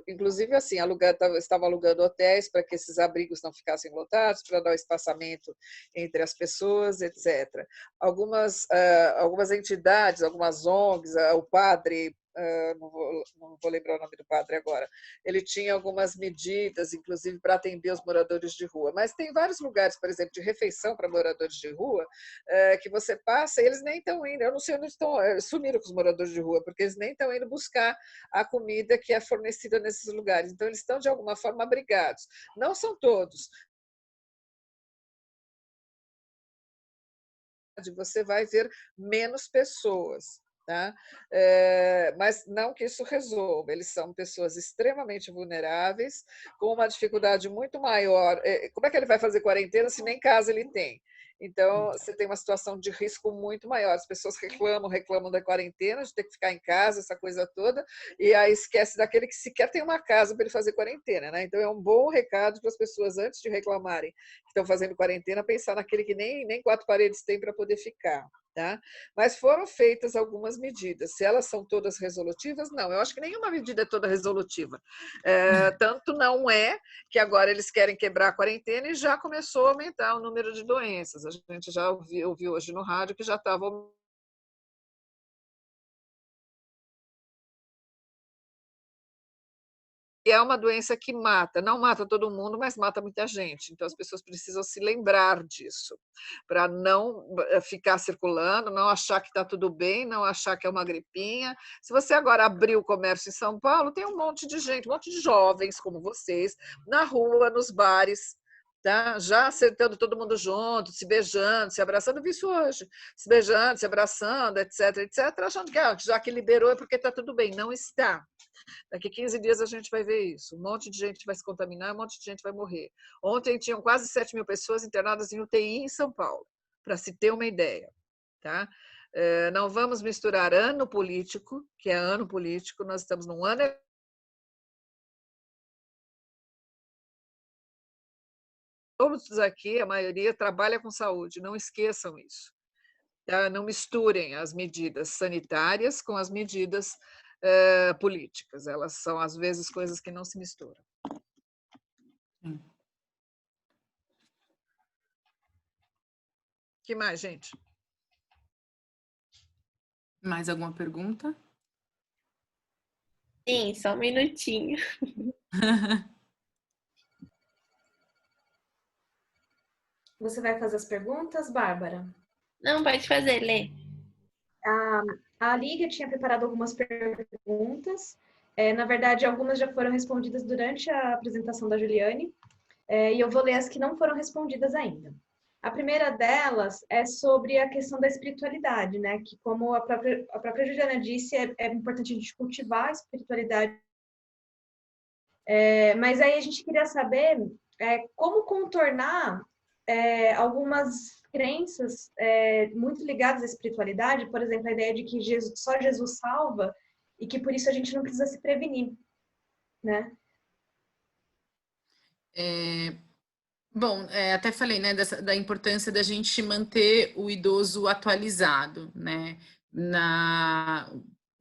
inclusive assim, estavam alugando hotéis para que esses abrigos não ficassem lotados, para dar o espaçamento entre as pessoas, etc. Algumas entidades, algumas ONGs, o padre não vou lembrar o nome do padre agora, ele tinha algumas medidas, inclusive para atender os moradores de rua, mas tem vários lugares, por exemplo, de refeição para moradores de rua, que você passa e eles nem estão indo, eu não sei onde estão, sumiram com os moradores de rua, porque eles nem estão indo buscar a comida que é fornecida nesses lugares, então eles estão de alguma forma abrigados, não são todos. Você vai ver menos pessoas. Tá? Mas não que isso resolva, eles são pessoas extremamente vulneráveis, com uma dificuldade muito maior. Como é que ele vai fazer quarentena se nem casa ele tem? Então, você tem uma situação de risco muito maior. As pessoas reclamam da quarentena, de ter que ficar em casa, essa coisa toda, e aí esquece daquele que sequer tem uma casa para ele fazer quarentena. Né? Então, é um bom recado para as pessoas, antes de reclamarem que estão fazendo quarentena, pensar naquele que nem 4 paredes tem para poder ficar. Tá? Mas foram feitas algumas medidas. Se elas são todas resolutivas, não. Eu acho que nenhuma medida é toda resolutiva. Tanto não é que agora eles querem quebrar a quarentena e já começou a aumentar o número de doenças. A gente já ouviu hoje no rádio que já estava. É uma doença que mata, não mata todo mundo, mas mata muita gente. Então, as pessoas precisam se lembrar disso, para não ficar circulando, não achar que está tudo bem, não achar que é uma gripinha. Se você agora abrir o comércio em São Paulo, tem um monte de gente, um monte de jovens como vocês, na rua, nos bares, tá? Já sentando todo mundo junto, se beijando, se abraçando. Eu vi isso hoje, se beijando, se abraçando, etc, etc, achando que já que liberou é porque está tudo bem. Não está. Daqui 15 dias a gente vai ver isso. Um monte de gente vai se contaminar, um monte de gente vai morrer. Ontem tinham quase 7.000 pessoas internadas em UTI em São Paulo, para se ter uma ideia. Tá? Não vamos misturar ano político, que é ano político, nós estamos num ano. Todos aqui, a maioria, trabalha com saúde, não esqueçam isso. Tá? Não misturem as medidas sanitárias com as medidas políticas. Elas são, às vezes, coisas que não se misturam. Que mais, gente? Mais alguma pergunta? Sim, só um minutinho. Você vai fazer as perguntas, Bárbara? Não, pode fazer, Lê. A Lígia tinha preparado algumas perguntas. Na verdade, algumas já foram respondidas durante a apresentação da Juliane. E eu vou ler as que não foram respondidas ainda. A primeira delas é sobre a questão da espiritualidade, né? Que, como a própria Juliana disse, é importante a gente cultivar a espiritualidade. Mas aí a gente queria saber como contornar algumas crenças muito ligadas à espiritualidade, por exemplo, a ideia de que só Jesus salva e que por isso a gente não precisa se prevenir, né? Bom, até falei, né, da importância da gente manter o idoso atualizado, né, na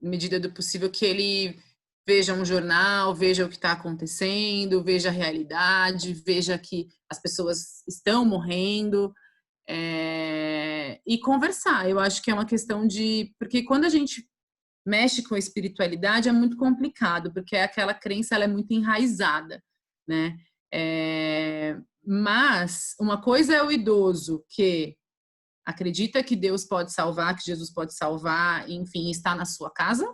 medida do possível que ele veja um jornal, veja o que está acontecendo, veja a realidade, veja que as pessoas estão morrendo, e conversar. Eu acho que é uma questão de... Porque quando a gente mexe com a espiritualidade é muito complicado, porque aquela crença ela é muito enraizada, né? Mas uma coisa é o idoso que acredita que Deus pode salvar, que Jesus pode salvar, enfim, está na sua casa,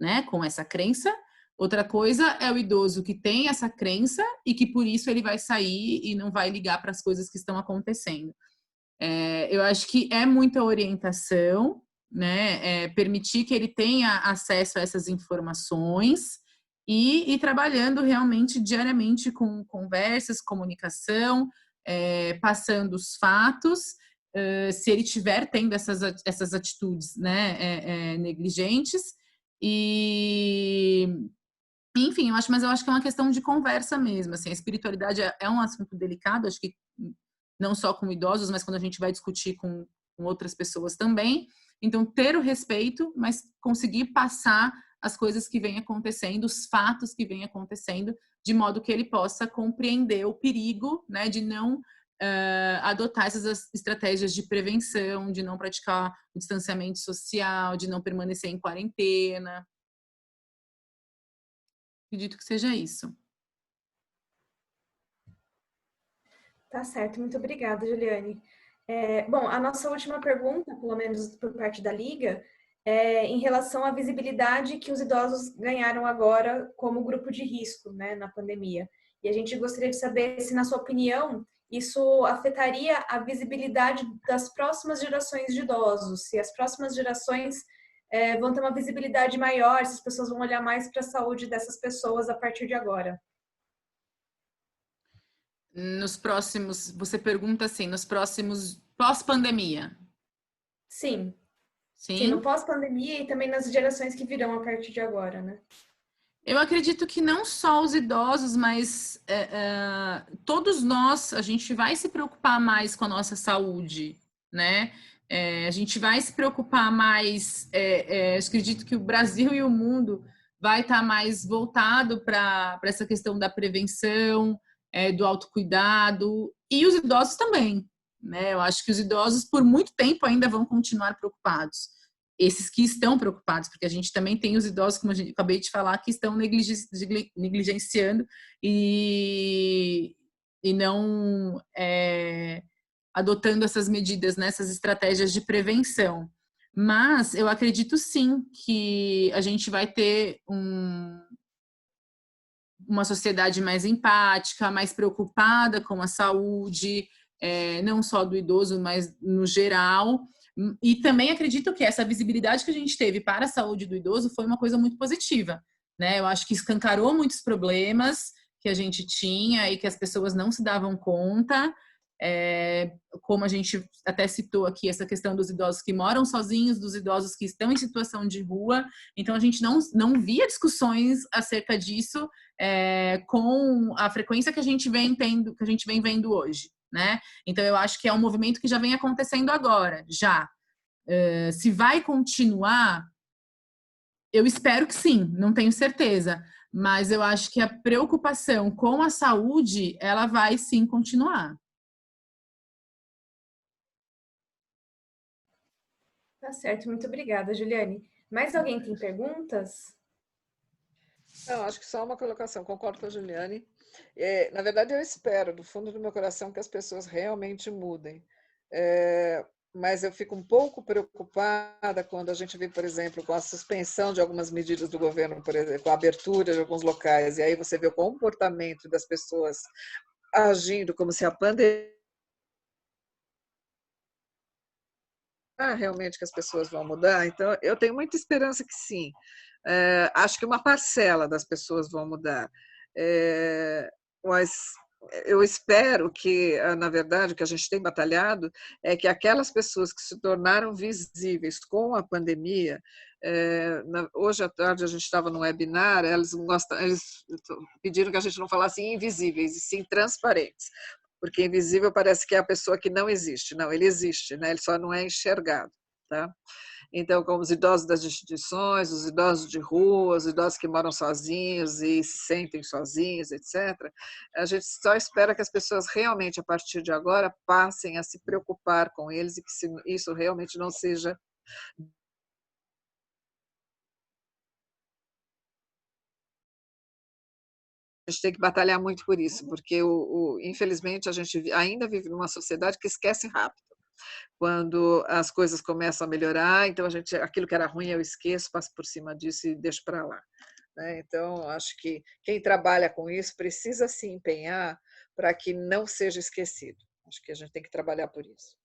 né, com essa crença. Outra coisa é o idoso que tem essa crença e que por isso ele vai sair e não vai ligar para as coisas que estão acontecendo. Eu acho que é muita orientação, né? Permitir que ele tenha acesso a essas informações e ir trabalhando realmente diariamente com conversas, comunicação, passando os fatos. Se ele tiver tendo essas atitudes, né, negligentes. E, enfim, mas eu acho que é uma questão de conversa mesmo. Assim, a espiritualidade é um assunto delicado, acho que não só com idosos, mas quando a gente vai discutir com outras pessoas também. Então, ter o respeito, mas conseguir passar as coisas que vêm acontecendo, os fatos que vêm acontecendo, de modo que ele possa compreender o perigo, né, de não adotar essas estratégias de prevenção, de não praticar o distanciamento social, de não permanecer em quarentena. Acredito que seja isso. Tá certo, muito obrigada, Juliane. Bom, a nossa última pergunta, pelo menos por parte da Liga, é em relação à visibilidade que os idosos ganharam agora como grupo de risco, né, na pandemia. E a gente gostaria de saber se, na sua opinião, isso afetaria a visibilidade das próximas gerações de idosos, se as próximas gerações vão ter uma visibilidade maior, se as pessoas vão olhar mais para a saúde dessas pessoas a partir de agora. Nos próximos, você pergunta assim, nos próximos pós-pandemia? Sim. Sim, no Sim? pós-pandemia e também nas gerações que virão a partir de agora, né? Eu acredito que não só os idosos, mas todos nós, a gente vai se preocupar mais com a nossa saúde, né? A gente vai se preocupar mais. Acredito que o Brasil e o mundo vai estar mais voltado para essa questão da prevenção, do autocuidado, e os idosos também, né? Eu acho que os idosos, por muito tempo, ainda vão continuar preocupados, esses que estão preocupados, porque a gente também tem os idosos, como eu acabei de falar, que estão negligenciando e não adotando essas medidas, né, essas estratégias de prevenção. Mas eu acredito sim que a gente vai ter uma sociedade mais empática, mais preocupada com a saúde, não só do idoso, mas no geral. E também acredito que essa visibilidade que a gente teve para a saúde do idoso foi uma coisa muito positiva, né? Eu acho que escancarou muitos problemas que a gente tinha e que as pessoas não se davam conta. Como a gente até citou aqui, essa questão dos idosos que moram sozinhos, dos idosos que estão em situação de rua. Então, a gente não via discussões acerca disso com a frequência que a gente vem tendo, que a gente vem vendo hoje, né? Então, eu acho que é um movimento que já vem acontecendo agora, já. Se vai continuar, eu espero que sim, não tenho certeza. Mas eu acho que a preocupação com a saúde, ela vai sim continuar. Tá certo, muito obrigada, Juliane. Mais alguém tem perguntas? Não, acho que só uma colocação, concordo com a Juliane. Na verdade, eu espero, do fundo do meu coração, que as pessoas realmente mudem. Mas eu fico um pouco preocupada quando a gente vê, por exemplo, com a suspensão de algumas medidas do governo, por exemplo, com a abertura de alguns locais, e aí você vê o comportamento das pessoas agindo como se a pandemia realmente que as pessoas vão mudar. Então, eu tenho muita esperança que sim. Acho que uma parcela das pessoas vão mudar. Mas eu espero que, na verdade, o que a gente tem batalhado é que aquelas pessoas que se tornaram visíveis com a pandemia, hoje à tarde a gente estava num webinar, eles pediram que a gente não falasse invisíveis, e sim transparentes, porque invisível parece que é a pessoa que não existe. Não, ele existe, né? Ele só não é enxergado. Tá? Então, como os idosos das instituições, os idosos de rua, os idosos que moram sozinhos e se sentem sozinhos, etc., a gente só espera que as pessoas realmente, a partir de agora, passem a se preocupar com eles e que isso realmente não seja. A gente tem que batalhar muito por isso, porque, infelizmente, a gente ainda vive numa sociedade que esquece rápido. Quando as coisas começam a melhorar, então aquilo que era ruim eu esqueço, passo por cima disso e deixo para lá. Então, acho que quem trabalha com isso precisa se empenhar para que não seja esquecido. Acho que a gente tem que trabalhar por isso.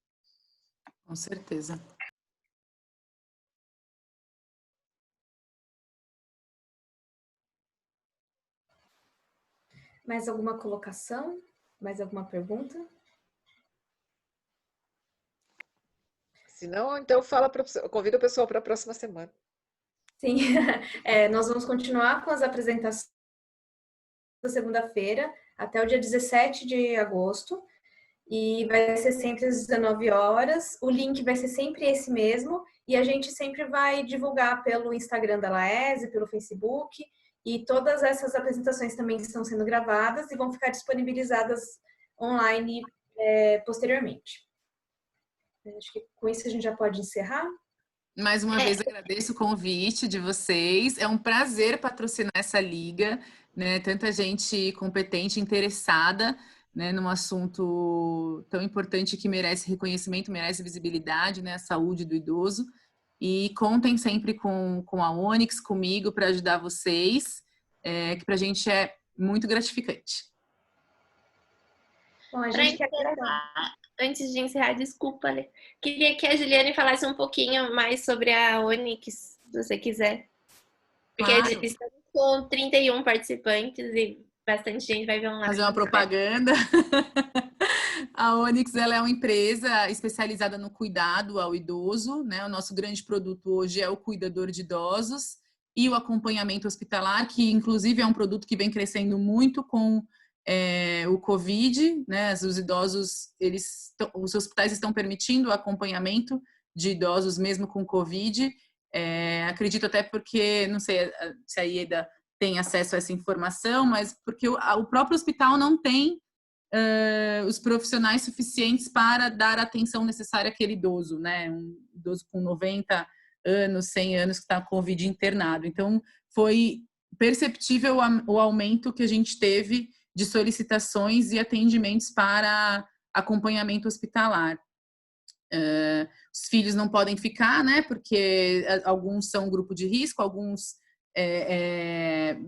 Com certeza. Mais alguma colocação? Mais alguma pergunta? Se não, então convida o pessoal para a próxima semana. Sim, nós vamos continuar com as apresentações da segunda-feira até o dia 17 de agosto. E vai ser sempre às 19 horas. O link vai ser sempre esse mesmo. E a gente sempre vai divulgar pelo Instagram da Laese, pelo Facebook. E todas essas apresentações também estão sendo gravadas e vão ficar disponibilizadas online posteriormente. Acho que com isso a gente já pode encerrar. Mais uma vez agradeço o convite de vocês. É um prazer patrocinar essa liga, né? Tanta gente competente, interessada, né, num assunto tão importante que merece reconhecimento, merece visibilidade, né? A saúde do idoso. E contem sempre com a Onyx, comigo, para ajudar vocês, que para a gente é muito gratificante. Bom, a gente quer... Antes de encerrar, desculpa, Lê. Queria que a Juliane falasse um pouquinho mais sobre a Onyx, se você quiser. Porque Claro. estamos com 31 participantes e bastante gente vai ver online. Fazer uma propaganda. A Onyx, ela é uma empresa especializada no cuidado ao idoso, né? O nosso grande produto hoje é o cuidador de idosos e o acompanhamento hospitalar, que inclusive é um produto que vem crescendo muito com o Covid, né? Os idosos, os hospitais estão permitindo o acompanhamento de idosos mesmo com Covid. Acredito até porque, não sei se a IEDA tem acesso a essa informação, mas porque o próprio hospital não tem os profissionais suficientes para dar a atenção necessária àquele idoso, né? Um idoso com 90 anos, 100 anos que está com Covid internado. Então, foi perceptível o aumento que a gente teve de solicitações e atendimentos para acompanhamento hospitalar. Os filhos não podem ficar, né? Porque alguns são grupo de risco, alguns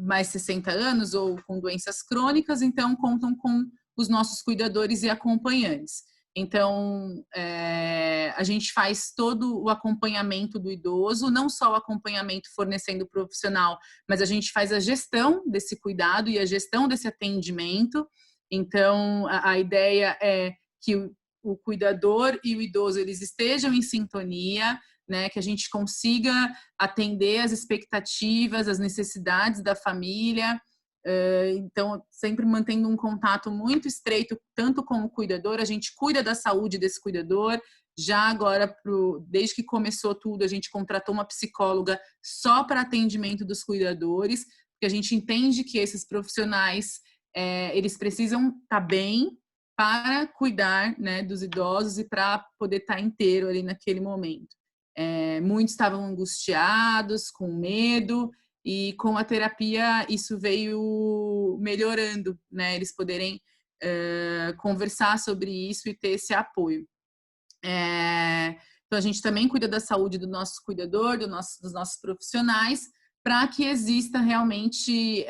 mais 60 anos ou com doenças crônicas, então contam com os nossos cuidadores e acompanhantes. Então, a gente faz todo o acompanhamento do idoso, não só o acompanhamento fornecendo o profissional, mas a gente faz a gestão desse cuidado e a gestão desse atendimento. Então, a ideia é que o cuidador e o idoso eles estejam em sintonia, né, que a gente consiga atender as expectativas, as necessidades da família. Então, sempre mantendo um contato muito estreito, tanto com o cuidador, a gente cuida da saúde desse cuidador. Já agora, desde que começou tudo, a gente contratou uma psicóloga só para atendimento dos cuidadores, porque a gente entende que esses profissionais, eles precisam estar bem para cuidar, né, dos idosos e para poder estar inteiro ali naquele momento. Muitos estavam angustiados, com medo, e com a terapia isso veio melhorando, né? Eles poderem conversar sobre isso e ter esse apoio. Então, a gente também cuida da saúde do nosso cuidador, dos nossos profissionais, para que exista realmente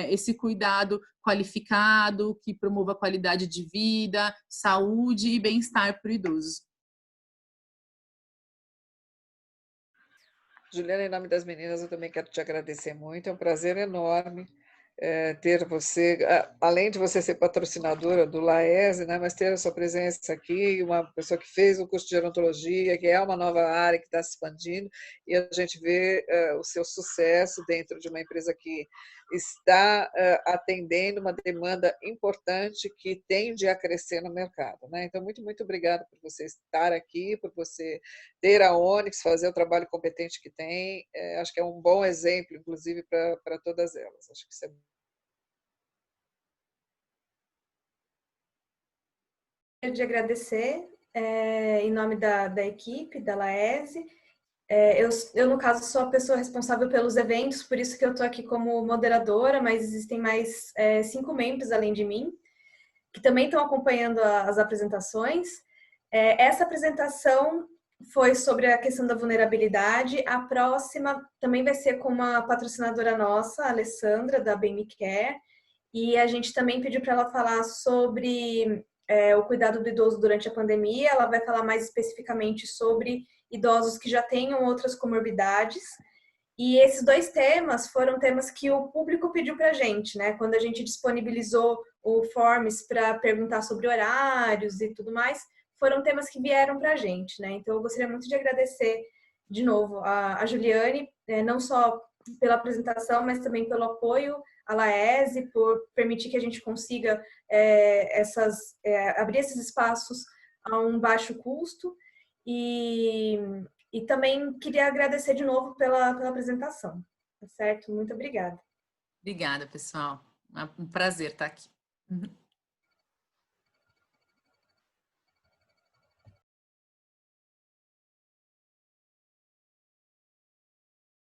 esse cuidado qualificado, que promova qualidade de vida, saúde e bem-estar para o idoso. Juliana, em nome das meninas, eu também quero te agradecer muito. É um prazer enorme ter você, além de você ser patrocinadora do Laese, né, mas ter a sua presença aqui, uma pessoa que fez o curso de gerontologia, que é uma nova área que está se expandindo, e a gente vê o seu sucesso dentro de uma empresa que está atendendo uma demanda importante que tende a crescer no mercado, né? Então, muito, muito obrigada por você estar aqui, por você ter a Onyx, fazer o trabalho competente que tem. Acho que é um bom exemplo, inclusive, para todas elas. Acho que isso é de agradecer em nome da equipe, da Laese. Eu, no caso, sou a pessoa responsável pelos eventos, por isso que eu estou aqui como moderadora, mas existem mais 5 membros além de mim, que também estão acompanhando as apresentações. Essa apresentação foi sobre a questão da vulnerabilidade. A próxima também vai ser com uma patrocinadora nossa, a Alessandra, da BMCare, e a gente também pediu para ela falar sobre o cuidado do idoso durante a pandemia. Ela vai falar mais especificamente sobre idosos que já tenham outras comorbidades. E esses 2 temas foram temas que o público pediu para a gente, né? Quando a gente disponibilizou o Forms para perguntar sobre horários e tudo mais, foram temas que vieram para a gente, né? Então, eu gostaria muito de agradecer de novo a Juliane, não só pela apresentação, mas também pelo apoio à Laese, por permitir que a gente consiga abrir esses espaços a um baixo custo. E também queria agradecer de novo pela apresentação, tá certo? Muito obrigada. Obrigada, pessoal. É um prazer estar aqui.